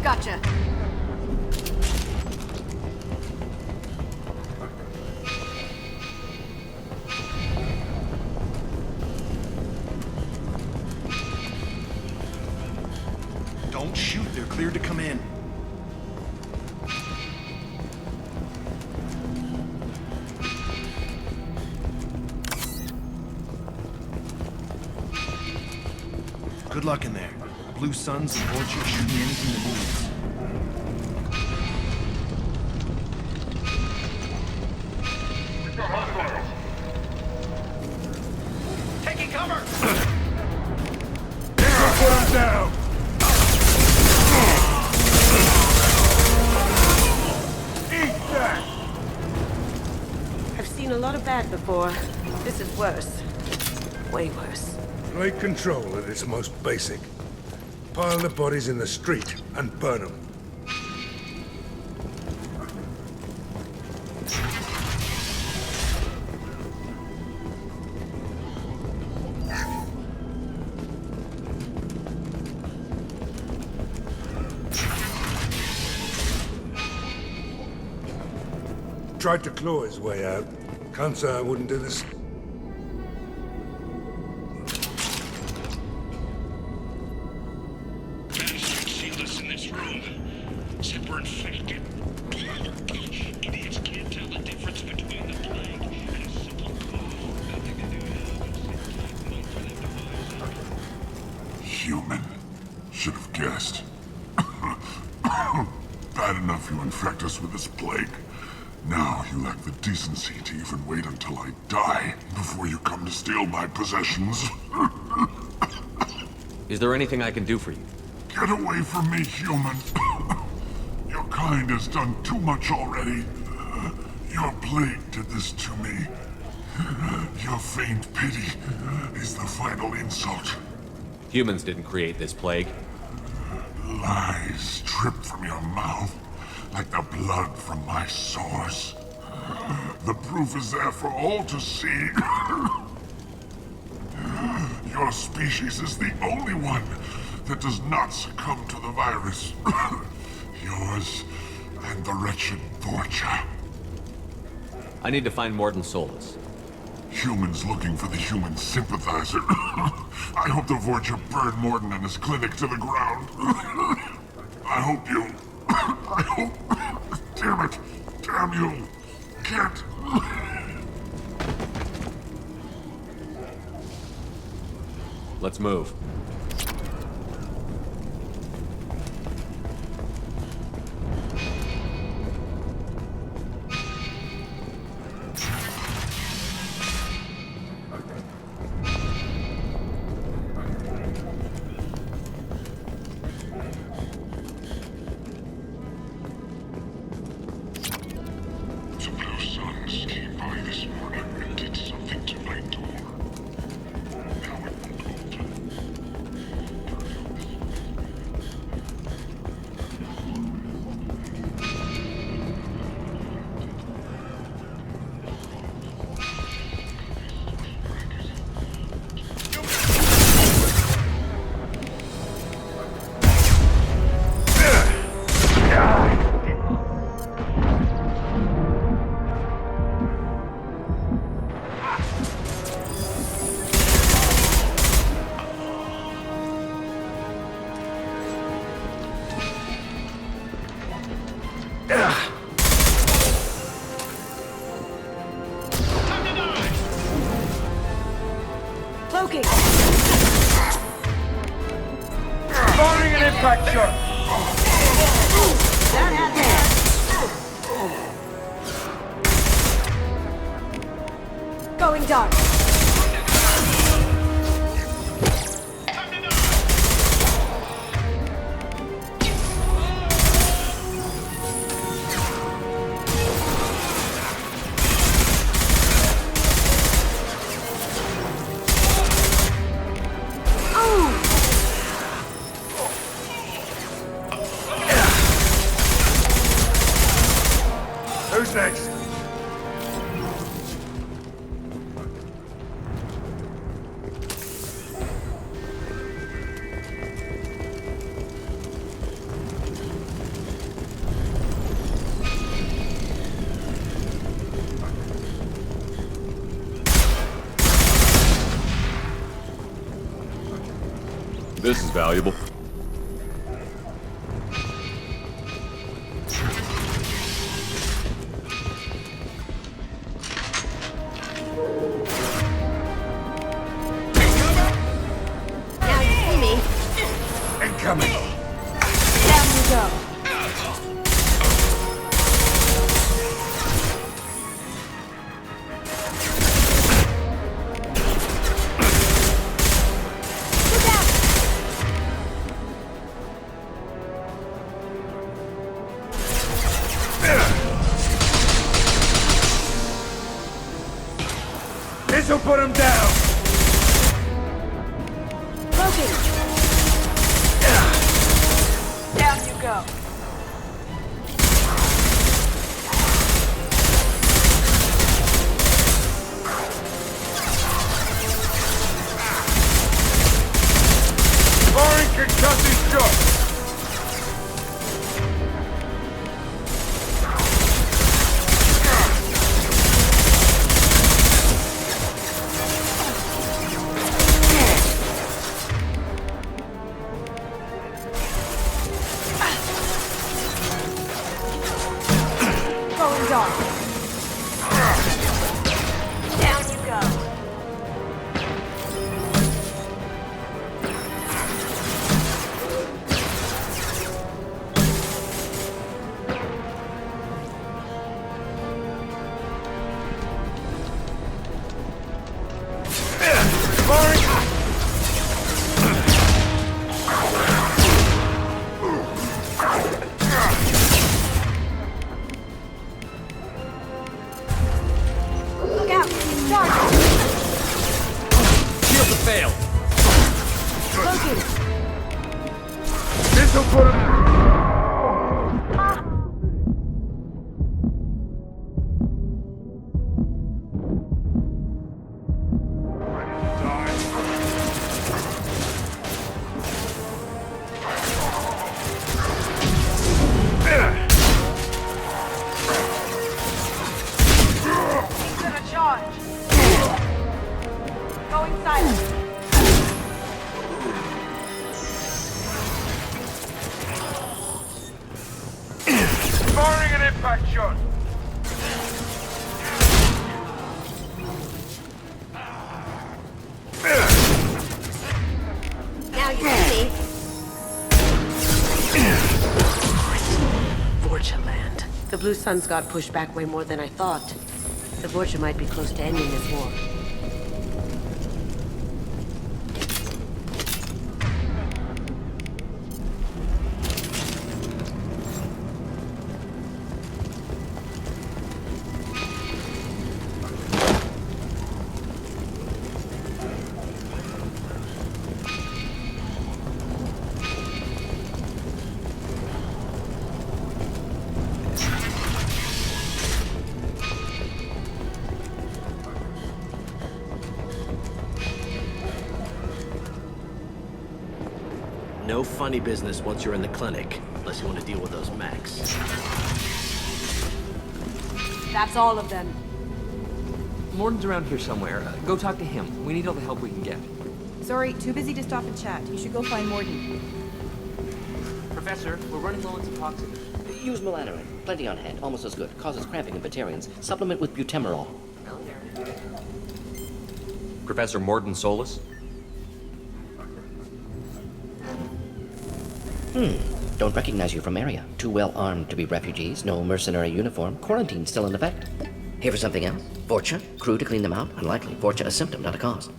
Gotcha.
Don't shoot, they're cleared to come in. Good luck in there. Blue Suns and Orchard shoot me anything that moves.
Taking cover!
Put him down! Eat that!
I've seen a lot of bad before. This is worse. Way worse.
Take control at its most basic. Pile the bodies in the street and burn them. Tried to claw his way out. Can't say I wouldn't do this.
Managed to conceal us in this room.
human. Should have guessed. Bad enough you infect us with this plague. Now you lack the decency to even wait until I die before you come to steal my possessions.
Is there anything I can do for you?
Get away from me, human. Your kind has done too much already. Your plague did this to me. Your feigned pity is the final insult.
Humans didn't create this plague.
Lies drip from your mouth like the blood from my sores. The proof is there for all to see. Your species is the only one that does not succumb to the virus. Yours and the wretched Vorcha.
I need to find Morden Solus.
Humans looking for the human sympathizer. I hope the Vorcha burned Morden and his clinic to the ground. I hope you... I hope... Damn it! Damn you! Can't...
Let's move.
Cloaking!
Firing an impact shot!
That has it! Going dark.
Who's next?
This is valuable.
Now you see me.
Incoming!
Down you go. Look out!
This'll put him down!
Cloaking! Down you go.
Firing concussive shot!
failed.
This'll put him... Firing an impact shot!
Now you see. Vorcha land. The Blue Suns got pushed back way more than I thought. The Vorcha might be close to ending this war.
No funny business once you're in the clinic, unless you want to deal with those mechs.
That's all of them.
Morden's around here somewhere. Go talk to him. We need all the help we can get.
Sorry, too busy to stop and chat. You should go find Morden.
Professor, we're running low on epoxy.
Use melanoid. Plenty on hand. Almost as good. Causes cramping in Batarians. Supplement with butemerol.
Professor Morden Solis?
Don't recognize you from area. Too well armed to be refugees. No mercenary uniform. Quarantine still in effect. Here for something else? Vorcha? Crew to clean them out? Unlikely. Vorcha a symptom, not a cause.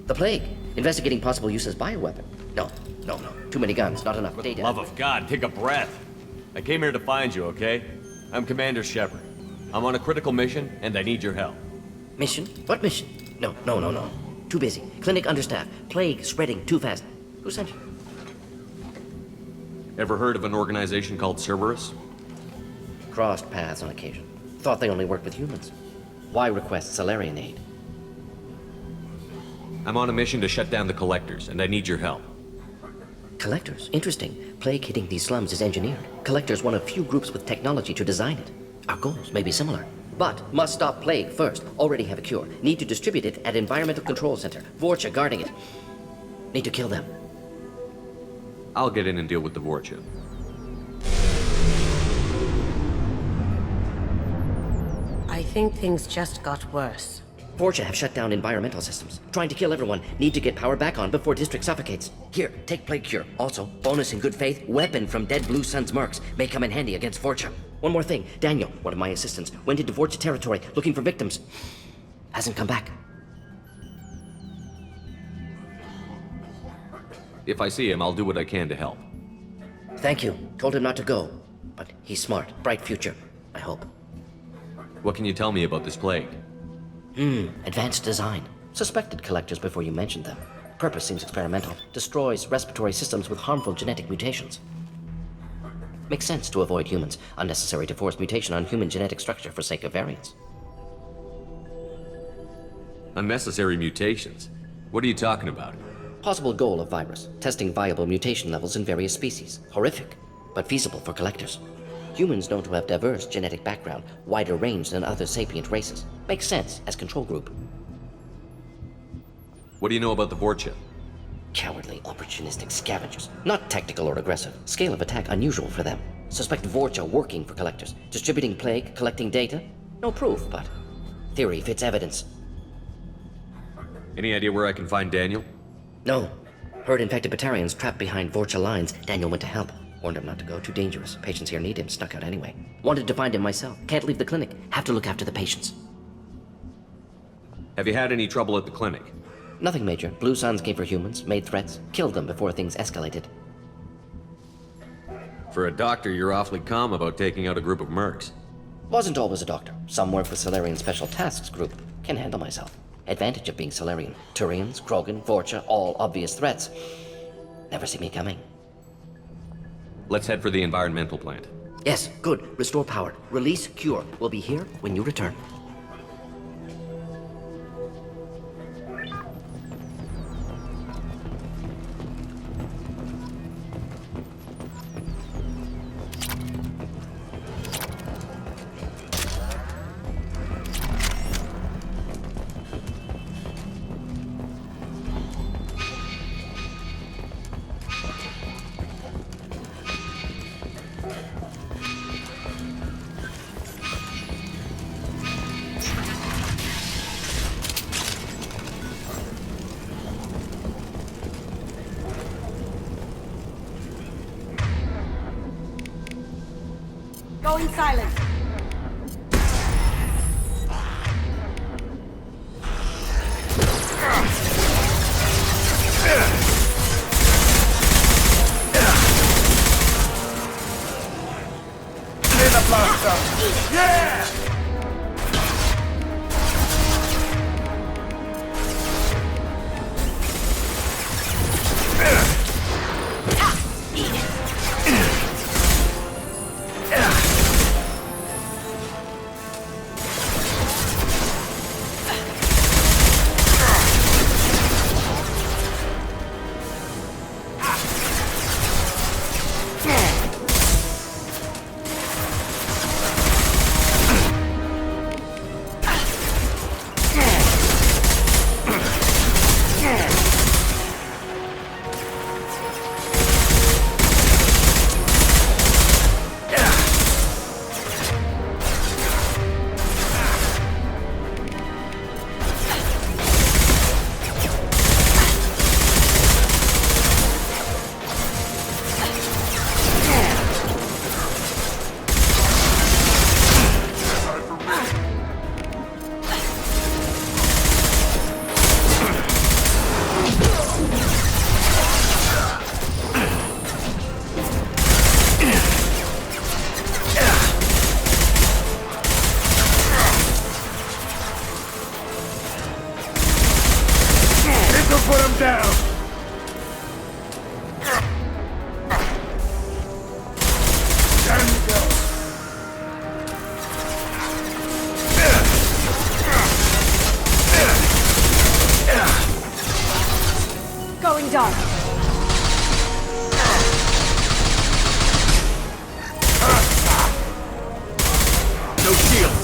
The plague. Investigating possible use as bioweapon. No. Too many guns, not enough data.
Love of God, take a breath. I came here to find you, okay? I'm Commander Shepard. I'm on a critical mission, and I need your help.
Mission? What mission? No. Too busy. Clinic understaffed. Plague spreading too fast. Who sent you?
Ever heard of an organization called Cerberus?
Crossed paths on occasion. Thought they only worked with humans. Why request Salarian aid?
I'm on a mission to shut down the Collectors, and I need your help.
Collectors? Interesting. Plague hitting these slums is engineered. Collectors one of few groups with technology to design it. Our goals may be similar. But must stop Plague first. Already have a cure. Need to distribute it at Environmental Control Center. Vorcha guarding it. Need to kill them.
I'll get in and deal with the Vorcha.
I think things just got worse.
Vorcha have shut down environmental systems. Trying to kill everyone. Need to get power back on before District suffocates. Here, take Plague Cure. Also, bonus in good faith, weapon from dead Blue Sun's mercs. May come in handy against Vorcha. One more thing. Daniel, one of my assistants, went into Vorcha territory looking for victims. Hasn't come back.
If I see him, I'll do what I can to help.
Thank you. Told him not to go. But he's smart. Bright future. I hope.
What can you tell me about this plague?
Advanced design. Suspected Collectors before you mentioned them. Purpose seems experimental. Destroys respiratory systems with harmful genetic mutations. Makes sense to avoid humans. Unnecessary to force mutation on human genetic structure for sake of variance.
Unnecessary mutations? What are you talking about?
Possible goal of virus. Testing viable mutation levels in various species. Horrific, but feasible for Collectors. Humans known to have diverse genetic background, wider range than other sapient races. Makes sense as control group.
What do you know about the Vorcha?
Cowardly, opportunistic scavengers. Not tactical or aggressive. Scale of attack unusual for them. Suspect Vorcha working for Collectors. Distributing plague, collecting data. No proof, but theory fits evidence.
Any idea where I can find Daniel?
No. Heard infected Batarians trapped behind Vorcha lines. Daniel went to help. Warned him not to go. Too dangerous. Patients here need him. Snuck out anyway. Wanted to find him myself. Can't leave the clinic. Have to look after the patients.
Have you had any trouble at the clinic?
Nothing major. Blue Suns came for humans, made threats, killed them before things escalated.
For a doctor, you're awfully calm about taking out a group of mercs.
Wasn't always a doctor. Some work with Salarian Special Tasks Group. Can handle myself. Advantage of being Solarian. Turians, Krogan, Vorcha, all obvious threats. Never see me coming.
Let's head for the environmental plant.
Yes, good. Restore power. Release cure. We'll be here when you return.
Going silent.
Clear the blaster. Yeah! Put him down! Down you go!
Going dark.
No shield!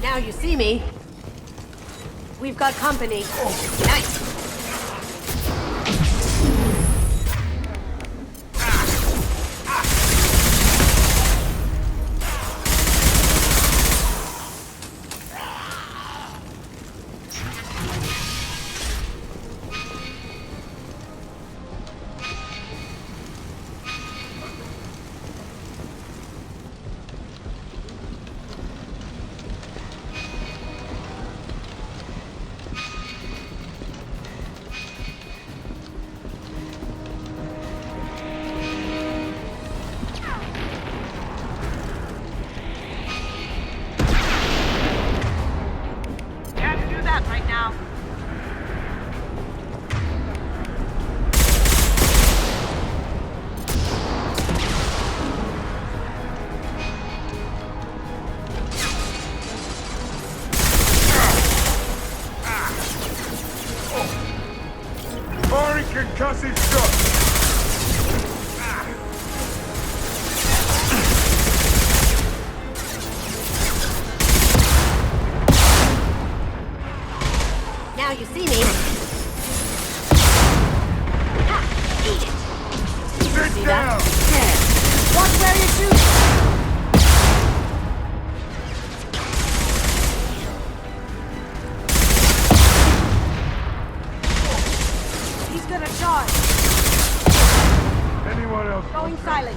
Now you see me. We've got company. Nice.
Massive shot!
Now you see me. Ha! Eat it!
Sit
See
down!
that? Watch where you shoot! He's gonna charge.
Anyone else?
Going silent.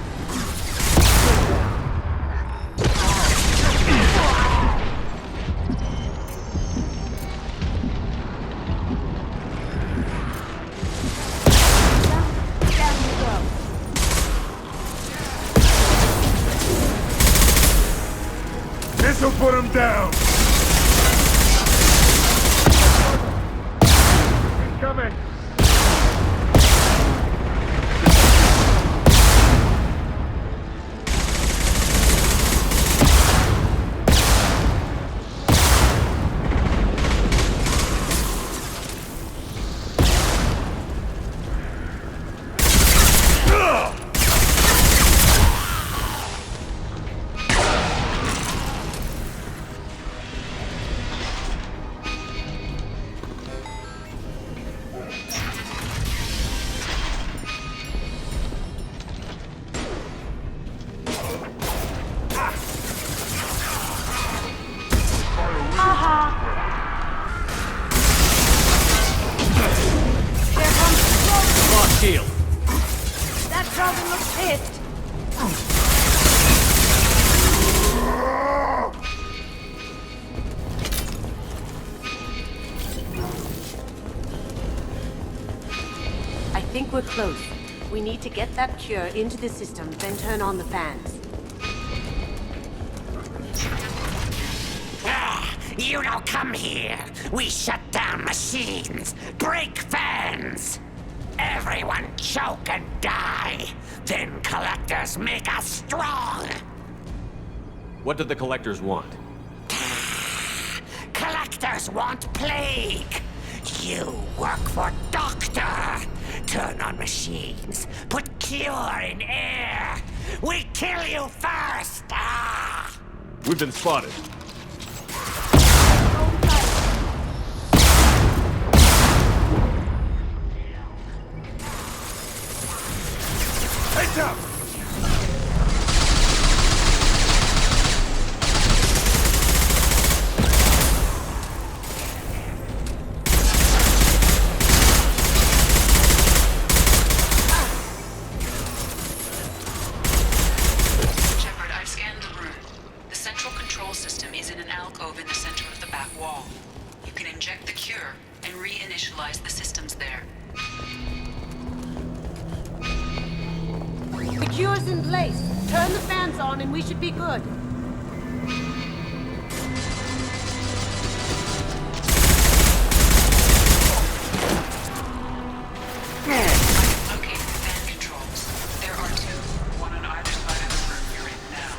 Down you go.
This'll put him down! He's coming!
Lost shield.
That Dragon looks pissed. I think we're close. We need to get that cure into the system, then turn on the fans.
You don't come here. We shut down machines, break fans. Everyone choke and die. Then collectors make us strong.
What did the collectors want?
Collectors want plague. You work for Doctor. Turn on machines. Put cure in air. We kill you first.
We've been spotted.
Heads up!
Shepard, I've scanned the room. The central control system is in an alcove in the center of the back wall. You can inject the cure and reinitialize the systems there.
The cure's in place. Turn the fans on and we should be good.
I've located the fan controls. There are two, one on either side of the room you're in now.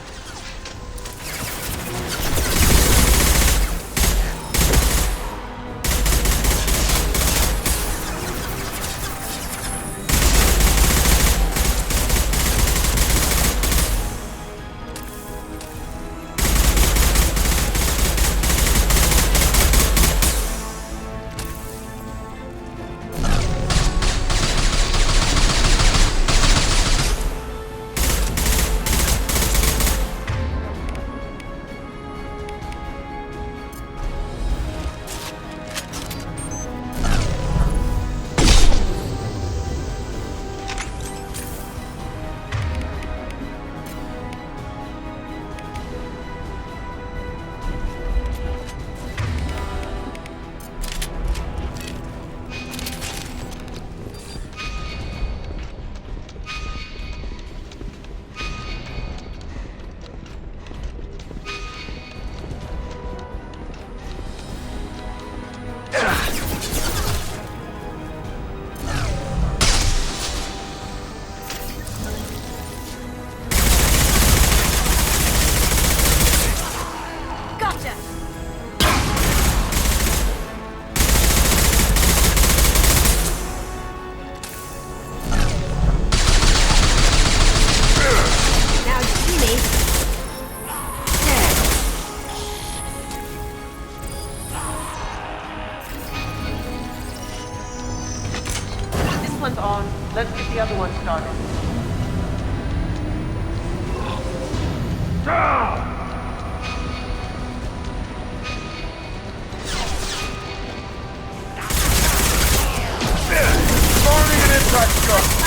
on. Let's get the other one started.
Spawning an impact shot!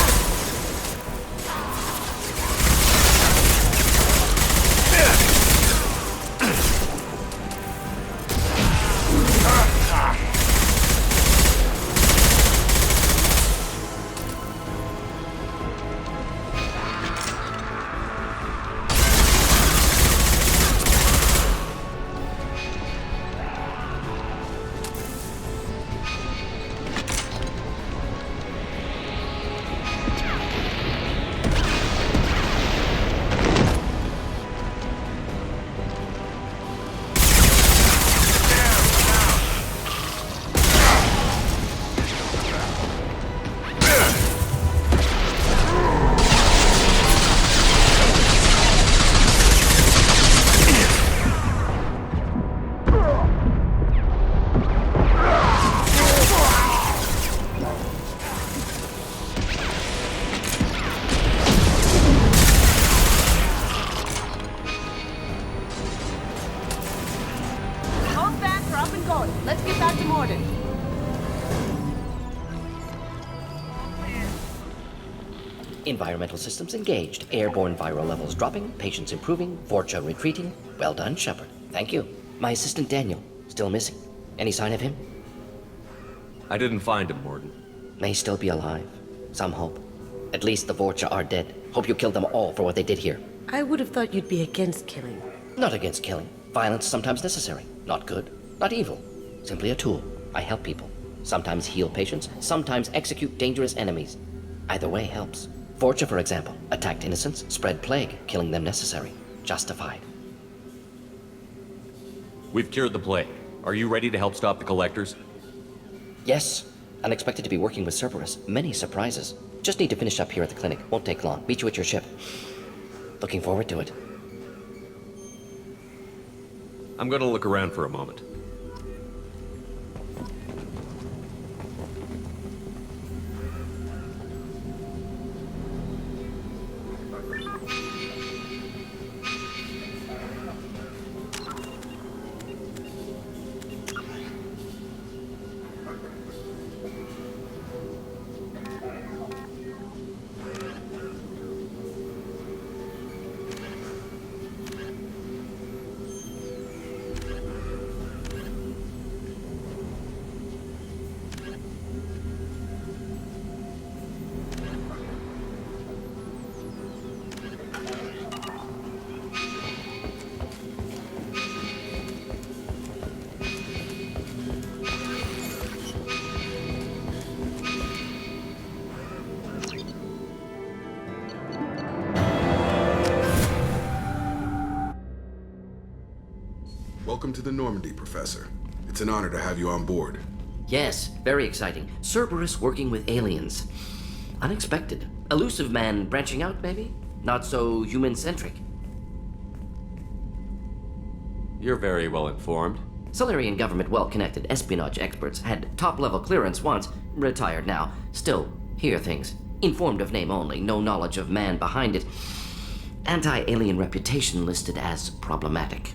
Let's get back to Morden.
Environmental systems engaged. Airborne viral levels dropping. Patients improving. Vorcha retreating. Well done, Shepard. Thank you. My assistant Daniel, still missing. Any sign of him?
I didn't find him, Morden.
May still be alive. Some hope. At least the Vorcha are dead. Hope you killed them all for what they did here.
I would have thought you'd be against killing.
Not against killing. Violence is sometimes necessary. Not good. Not evil. Simply a tool. I help people. Sometimes heal patients. Sometimes execute dangerous enemies. Either way helps. Vorcha, for example, attacked innocents, spread plague, killing them necessary. Justified.
We've cured the plague. Are you ready to help stop the collectors?
Yes. Unexpected to be working with Cerberus. Many surprises. Just need to finish up here at the clinic. Won't take long. Meet you at your ship. Looking forward to it.
I'm gonna look around for a moment.
Welcome to the Normandy, Professor. It's an honor to have you on board.
Yes, very exciting. Cerberus working with aliens. Unexpected. Elusive man branching out, maybe? Not so human-centric.
You're very well informed.
Solarian government well-connected espionage experts had top-level clearance once, retired now. Still, hear things. Informed of name only, no knowledge of man behind it. Anti-alien reputation listed as problematic.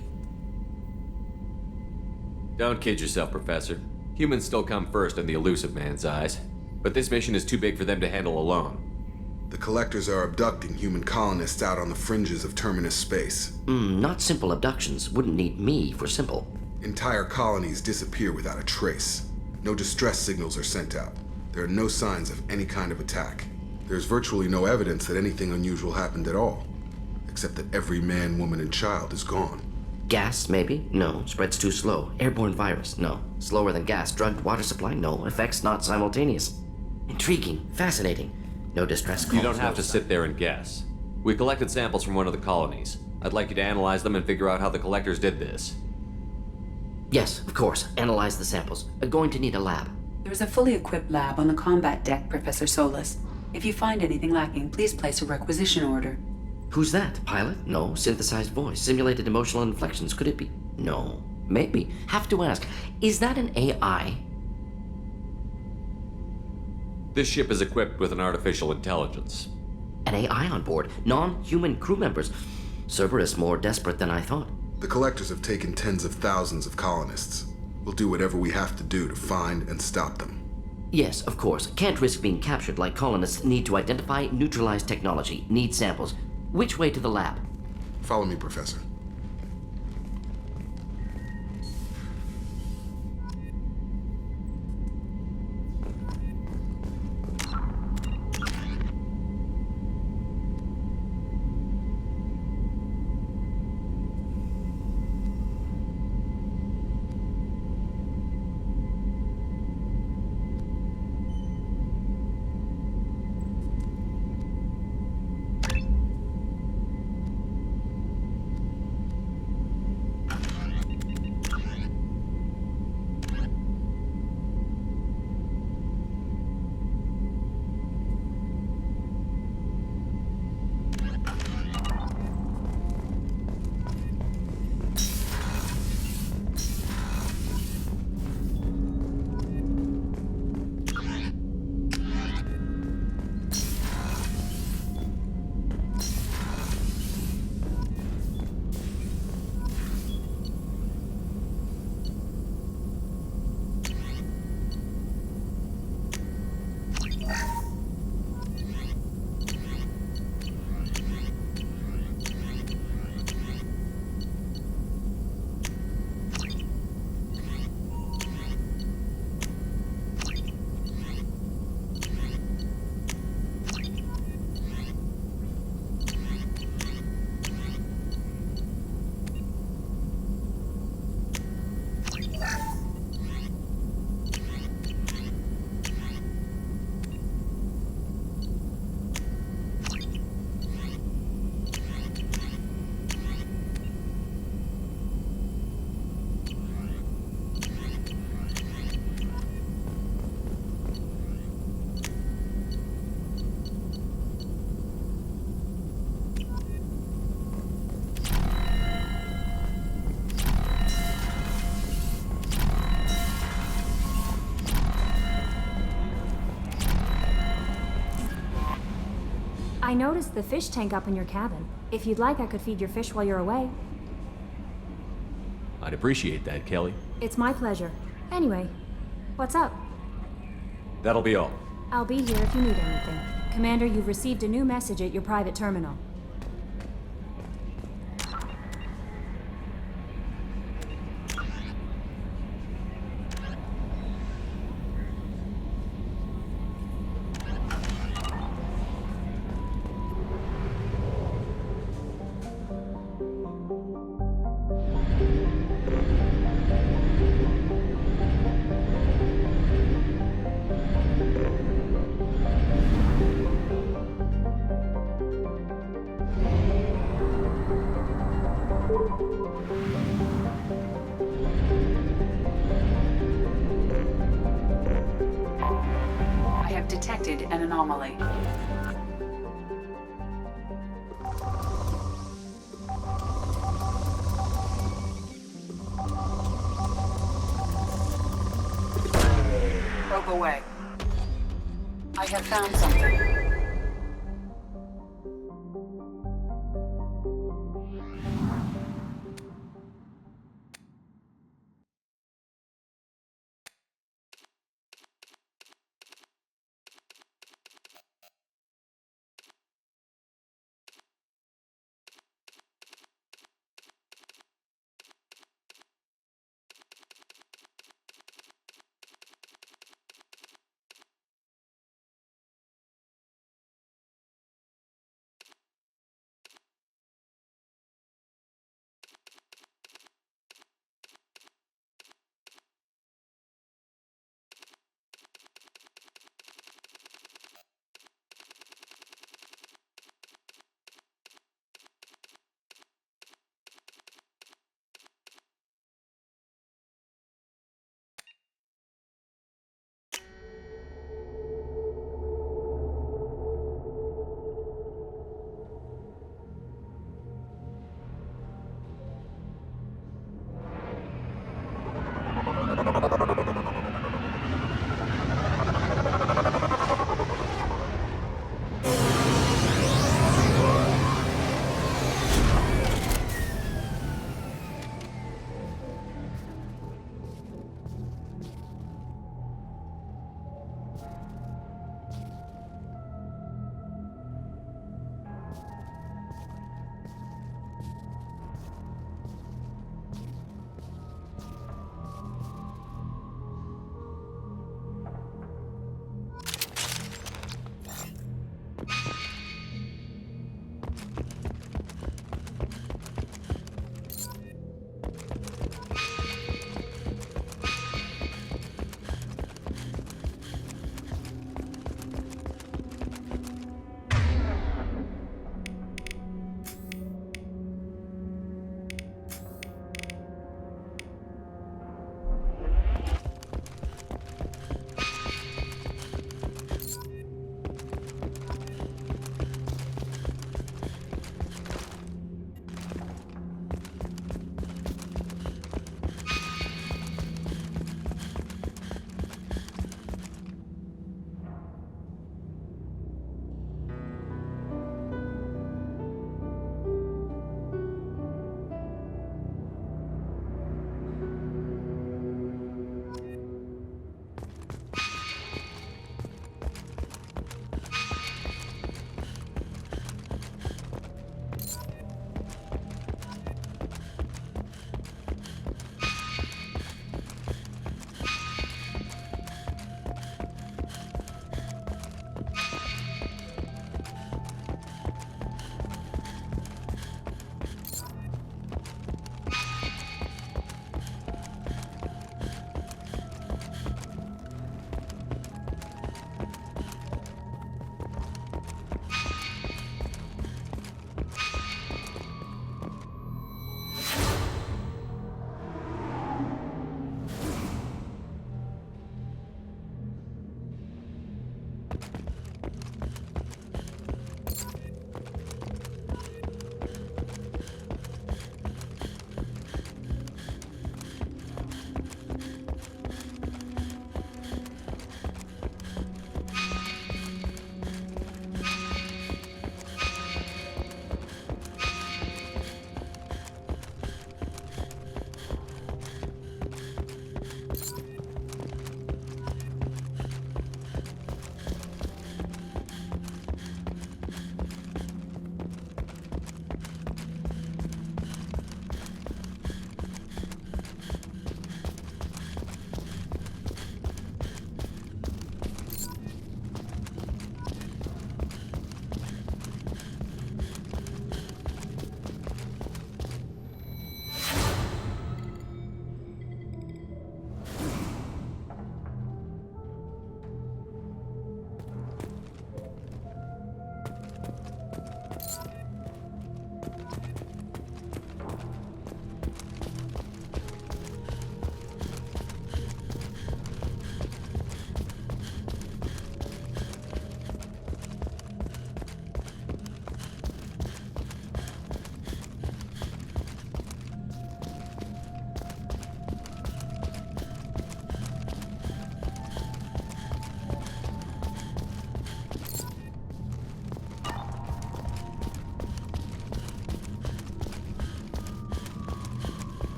Don't kid yourself, Professor. Humans still come first in the elusive man's eyes. But this mission is too big for them to handle alone.
The Collectors are abducting human colonists out on the fringes of Terminus space.
Not simple abductions. Wouldn't need me for simple.
Entire colonies disappear without a trace. No distress signals are sent out. There are no signs of any kind of attack. There's virtually no evidence that anything unusual happened at all. Except that every man, woman, and child is gone.
Gas, maybe? No. Spreads too slow. Airborne virus? No. Slower than gas. Drugged water supply? No. Effects not simultaneous. Intriguing. Fascinating. No distress calls.
You don't have to sit there and guess. We collected samples from one of the colonies. I'd like you to analyze them and figure out how the Collectors did this.
Yes, of course. Analyze the samples. Going to need a lab.
There is a fully equipped lab on the combat deck, Professor Solis. If you find anything lacking, please place a requisition order.
Who's that? Pilot? No. Synthesized voice. Simulated emotional inflections. Could it be? No. Maybe. Have to ask. Is that an AI?
This ship is equipped with an artificial intelligence.
An AI on board, non-human crew members. Cerberus more desperate than I thought.
The Collectors have taken tens of thousands of colonists. We'll do whatever we have to do to find and stop them.
Yes, of course. Can't risk being captured like colonists need to identify, neutralize technology, need samples. Which way to the lab?
Follow me, Professor.
I noticed the fish tank up in your cabin. If you'd like, I could feed your fish while you're away.
I'd appreciate that, Kelly.
It's my pleasure. Anyway, what's up?
That'll be all.
I'll be here if you need anything. Commander, you've received a new message at your private terminal.
I have detected an anomaly. Probe away. I have found something.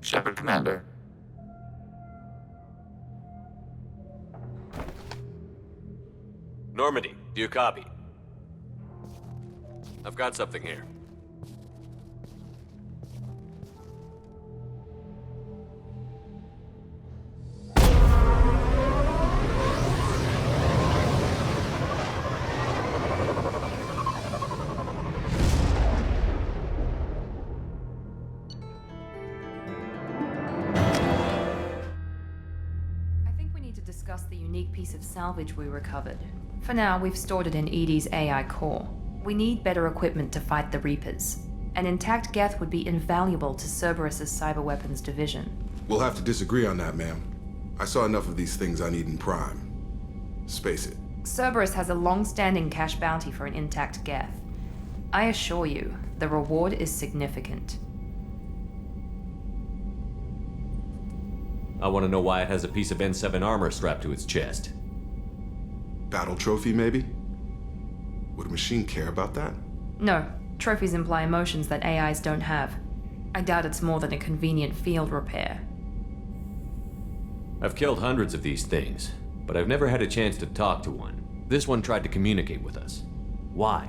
Shepard, Commander.
Normandy, do you copy? I've got something here.
Discuss the unique piece of salvage we recovered. For now, we've stored it in Edie's AI core. We need better equipment to fight the Reapers. An intact Geth would be invaluable to Cerberus's cyber weapons division.
We'll have to disagree on that, ma'am. I saw enough of these things on Eden Prime. Space it.
Cerberus has a long-standing cash bounty for an intact Geth. I assure you, the reward is significant.
I want to know why it has a piece of N7 armor strapped to its chest.
Battle trophy, maybe? Would a machine care about that?
No. Trophies imply emotions that AIs don't have. I doubt it's more than a convenient field repair.
I've killed hundreds of these things, but I've never had a chance to talk to one. This one tried to communicate with us. Why?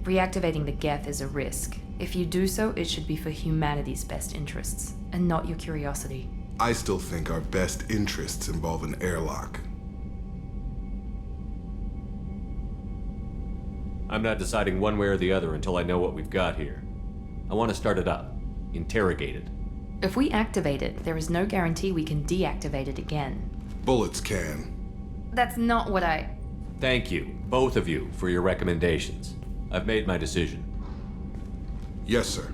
Reactivating the Geth is a risk. If you do so, it should be for humanity's best interests, and not your curiosity.
I still think our best interests involve an airlock.
I'm not deciding one way or the other until I know what we've got here. I want to start it up. Interrogate it.
If we activate it, there is no guarantee we can deactivate it again.
Bullets can.
That's not what I...
Thank you, both of you, for your recommendations. I've made my decision.
Yes, sir.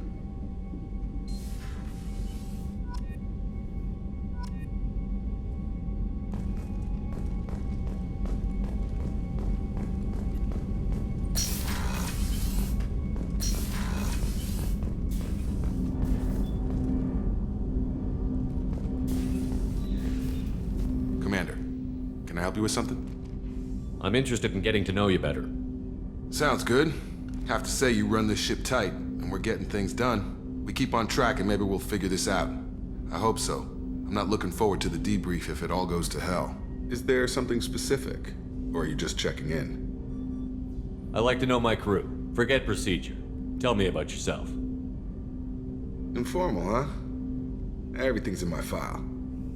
Commander, can I help you with something?
I'm interested in getting to know you better.
Sounds good. Have to say you run this ship tight, and we're getting things done. We keep on track and maybe we'll figure this out. I hope so. I'm not looking forward to the debrief if it all goes to hell. Is there something specific? Or are you just checking in?
I like to know my crew. Forget procedure. Tell me about yourself.
Informal, huh? Everything's in my file.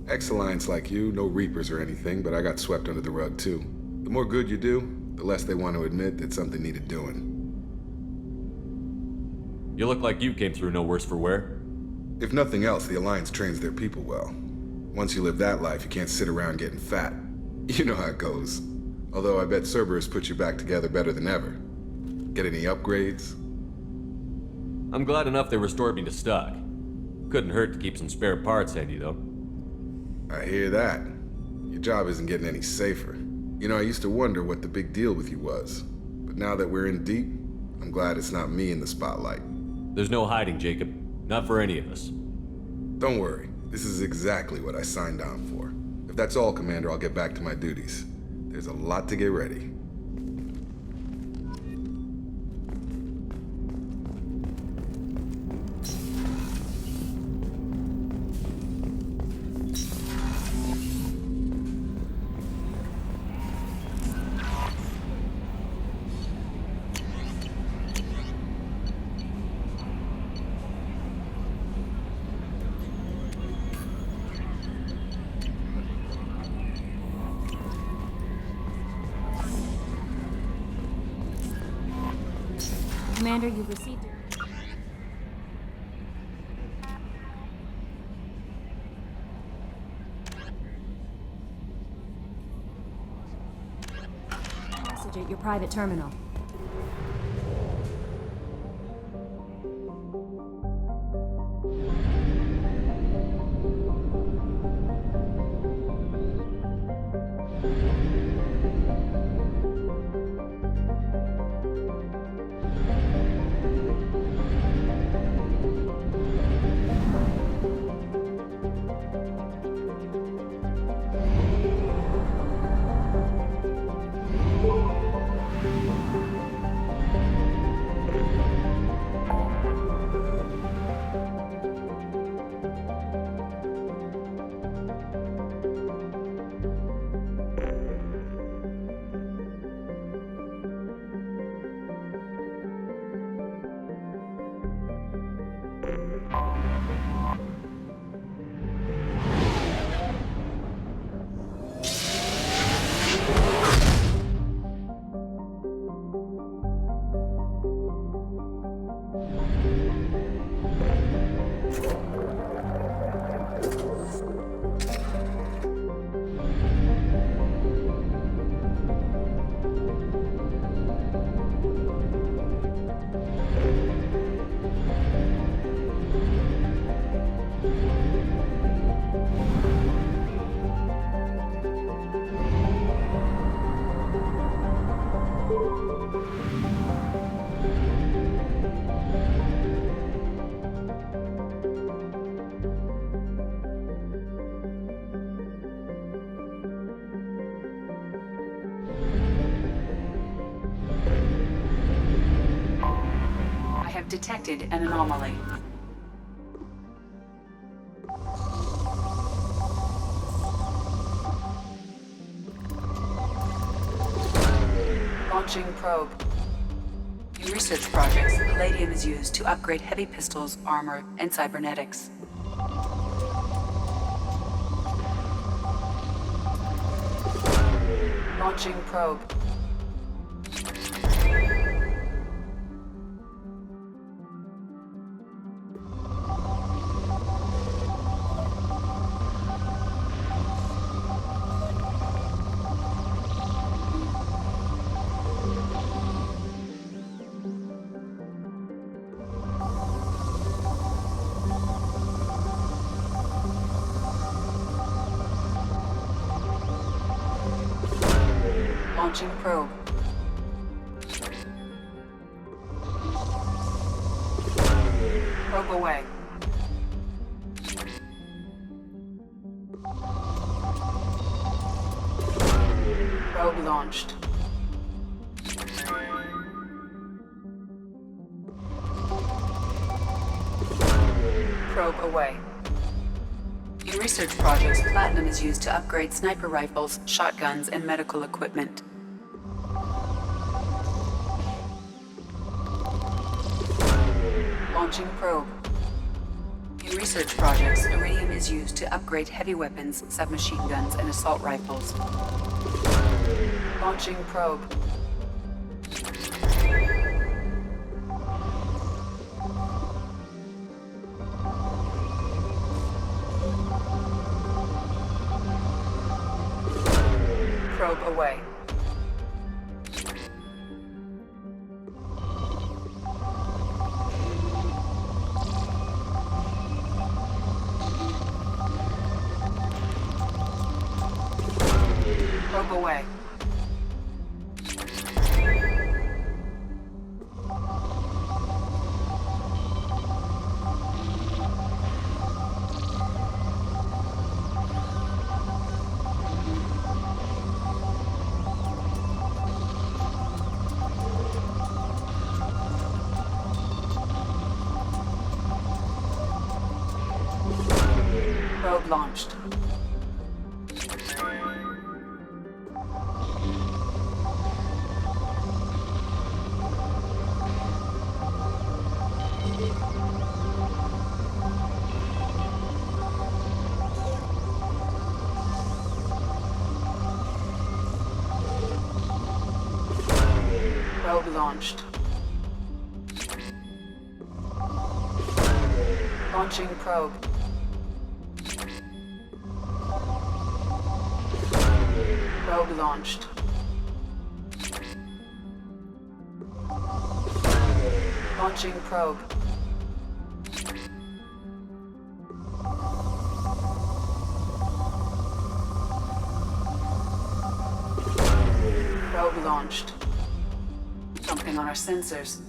Ex-Alliance like you, no Reapers or anything, but I got swept under the rug too. The more good you do, the less they want to admit that something needed doing.
You look like you came through no worse for wear.
If nothing else, the Alliance trains their people well. Once you live that life, you can't sit around getting fat. You know how it goes. Although I bet Cerberus put you back together better than ever. Get any upgrades?
I'm glad enough they restored me to stock. Couldn't hurt to keep some spare parts handy, though.
I hear that. Your job isn't getting any safer. You know, I used to wonder what the big deal with you was. But now that we're in deep, I'm glad it's not me in the spotlight.
There's no hiding, Jacob. Not for any of us.
Don't worry. This is exactly what I signed on for. If that's all, Commander, I'll get back to my duties. There's a lot to get ready.
Commander, you've received it. Message at your private terminal.
have detected an anomaly. Launching probe. In research projects, palladium is used to upgrade heavy pistols, armor, and cybernetics. Launching probe. Launching probe. Probe away. Probe launched. Probe away. In research projects, platinum is used to upgrade sniper rifles, shotguns, and medical equipment. Launching probe. In research projects, iridium is used to upgrade heavy weapons, submachine guns, and assault rifles. Launching probe. Probe away. Probe away. Probe launched. Probe launched. Launching probe. Probe launched. Launching probe. Probe launched. Something on our sensors.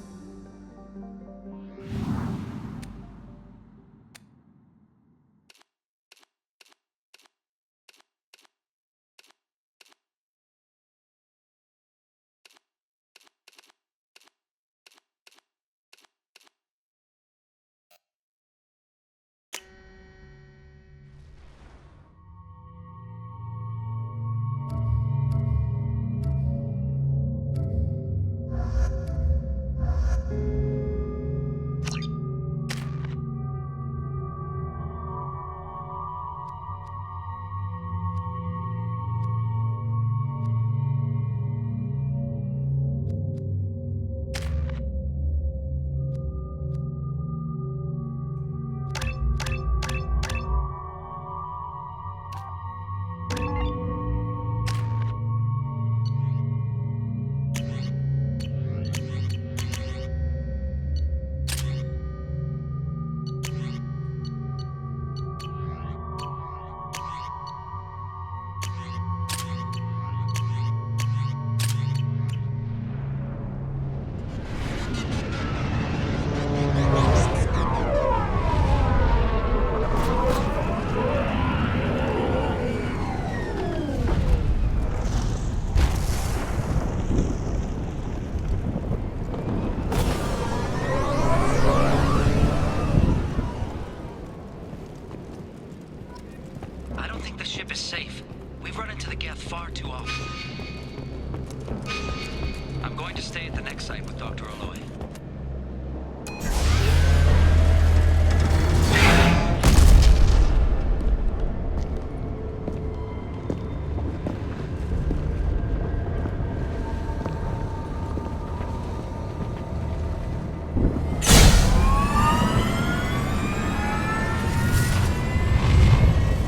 Dr. Aloy.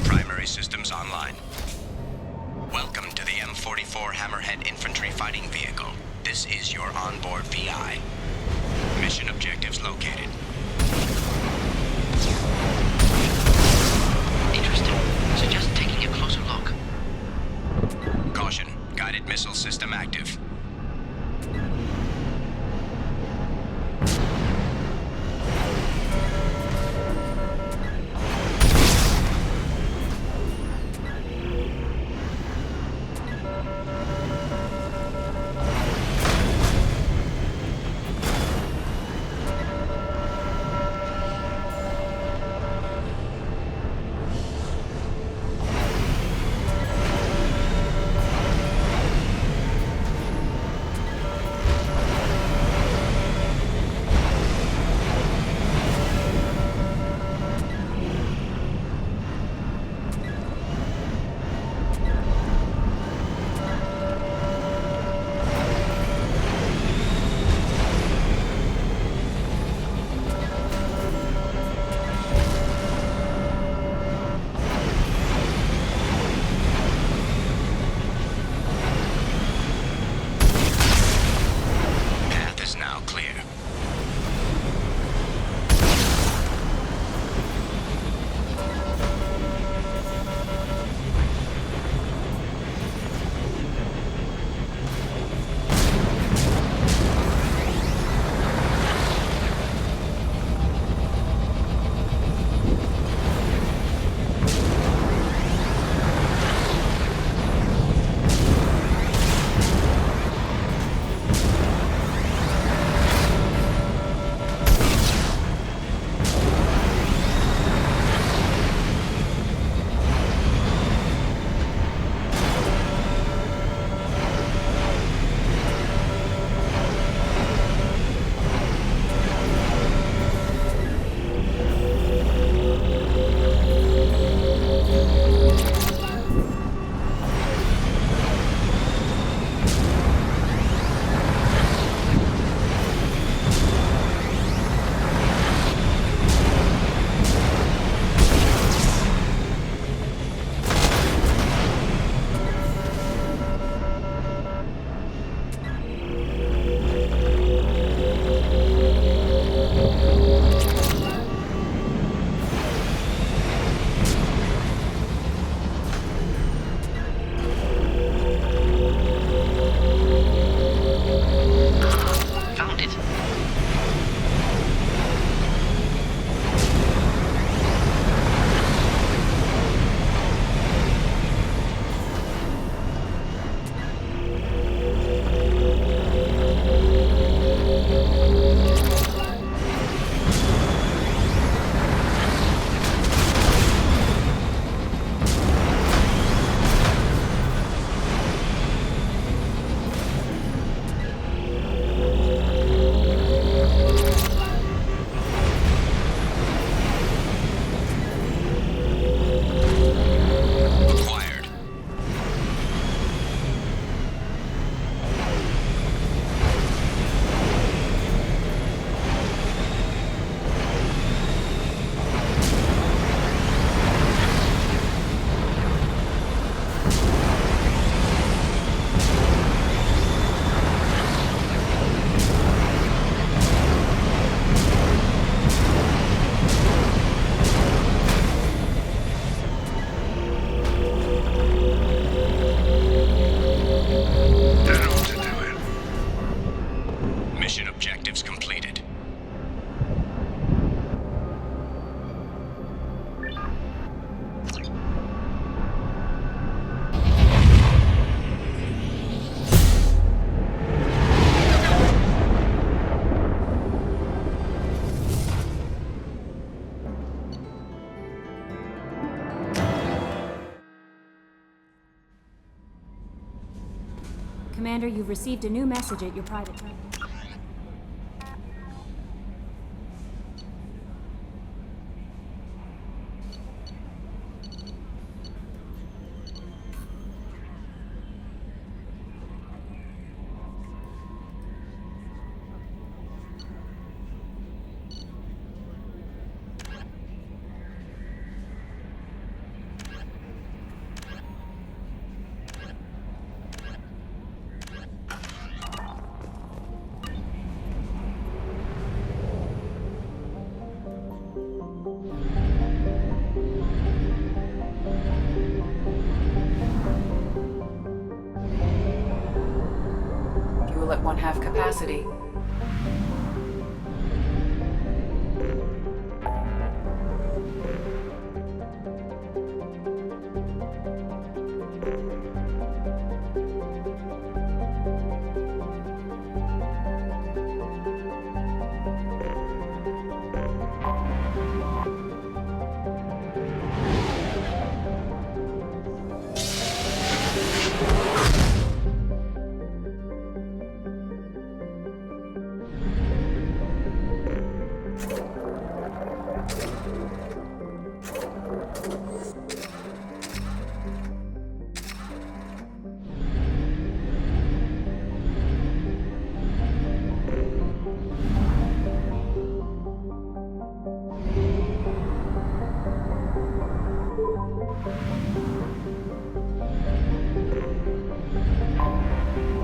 Primary systems online. Welcome to the M44 Hammerhead Infantry Fighting Vehicle. This is your onboard VI. Mission objectives located.
Interesting. Suggest taking a closer look.
Caution. Guided missile system active. Path is now clear.
Found it.
Acquired.
That ought to do it.
Mission objectives completed.
Commander, you've received a new message at your private...
have capacity.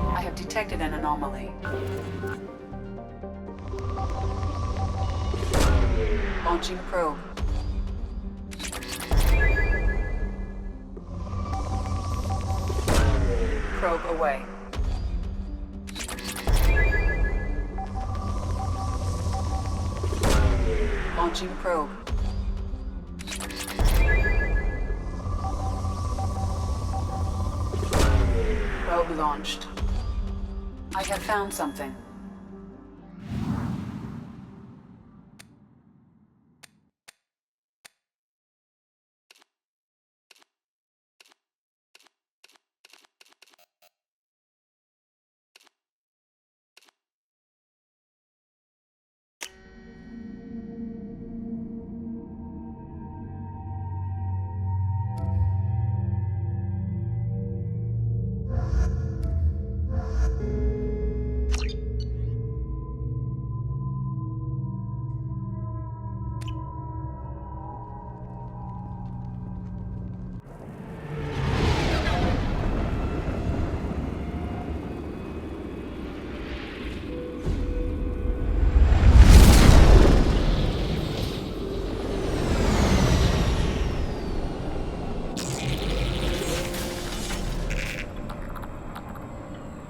I have detected an anomaly. Launching probe. Probe away. Launching probe. Probe launched. I have found something.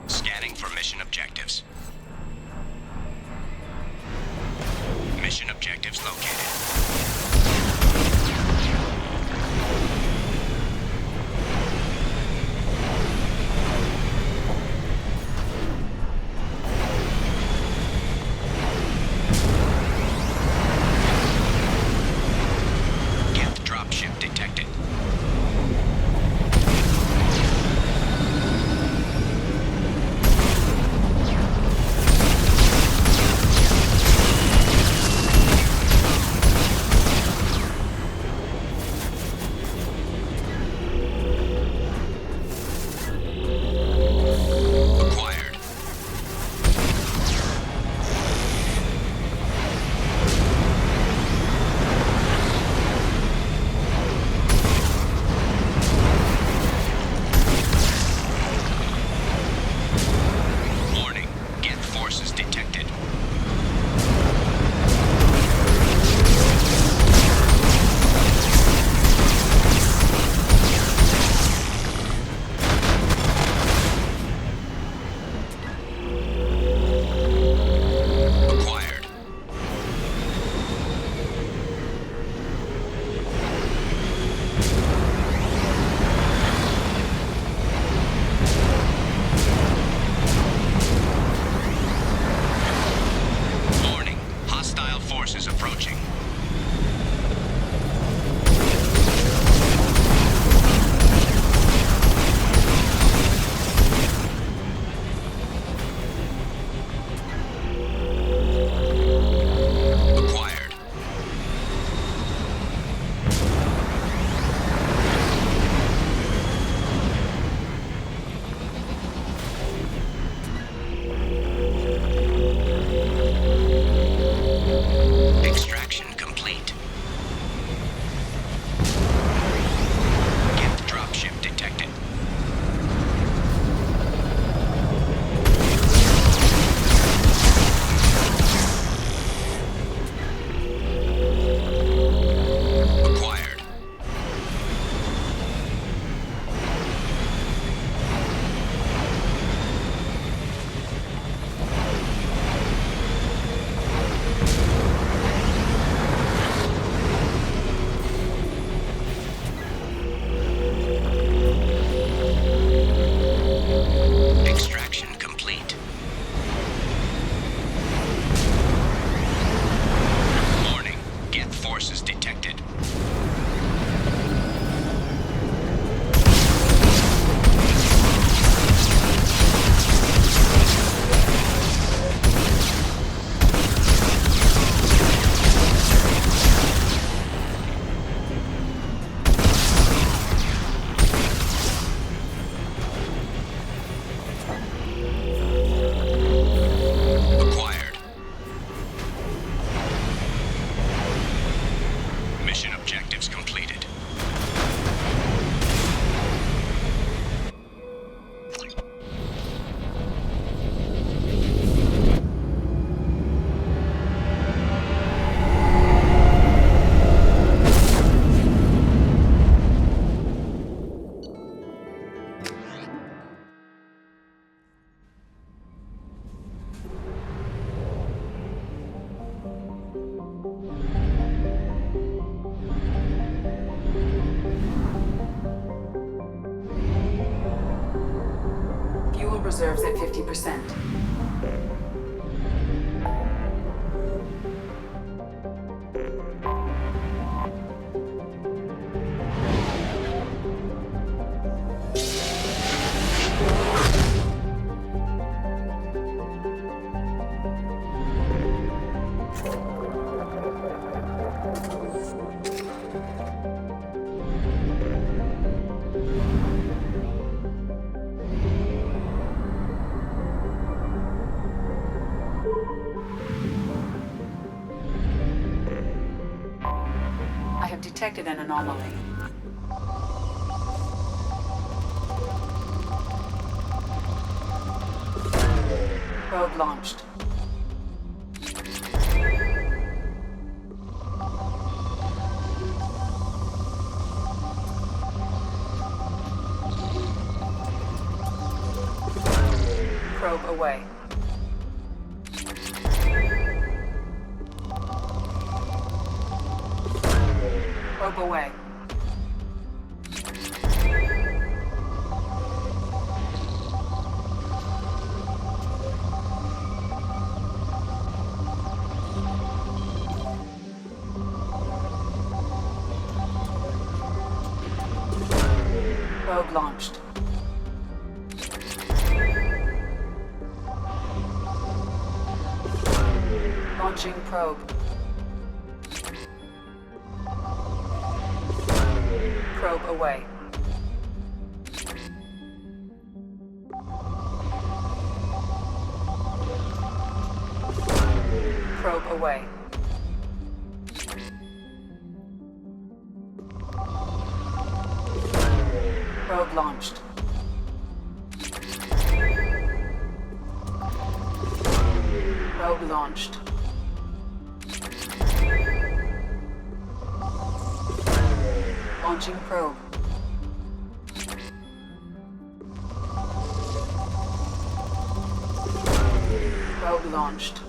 Scanning for mission objectives. Mission objectives located. Geth dropship detected.
reserves at 50%. I have detected an anomaly. Probe launched. Probe away. Probe away. Probe launched. Launching probe. Probe away. Probe away. Probe launched. Probe launched. Launching probe. Probe launched.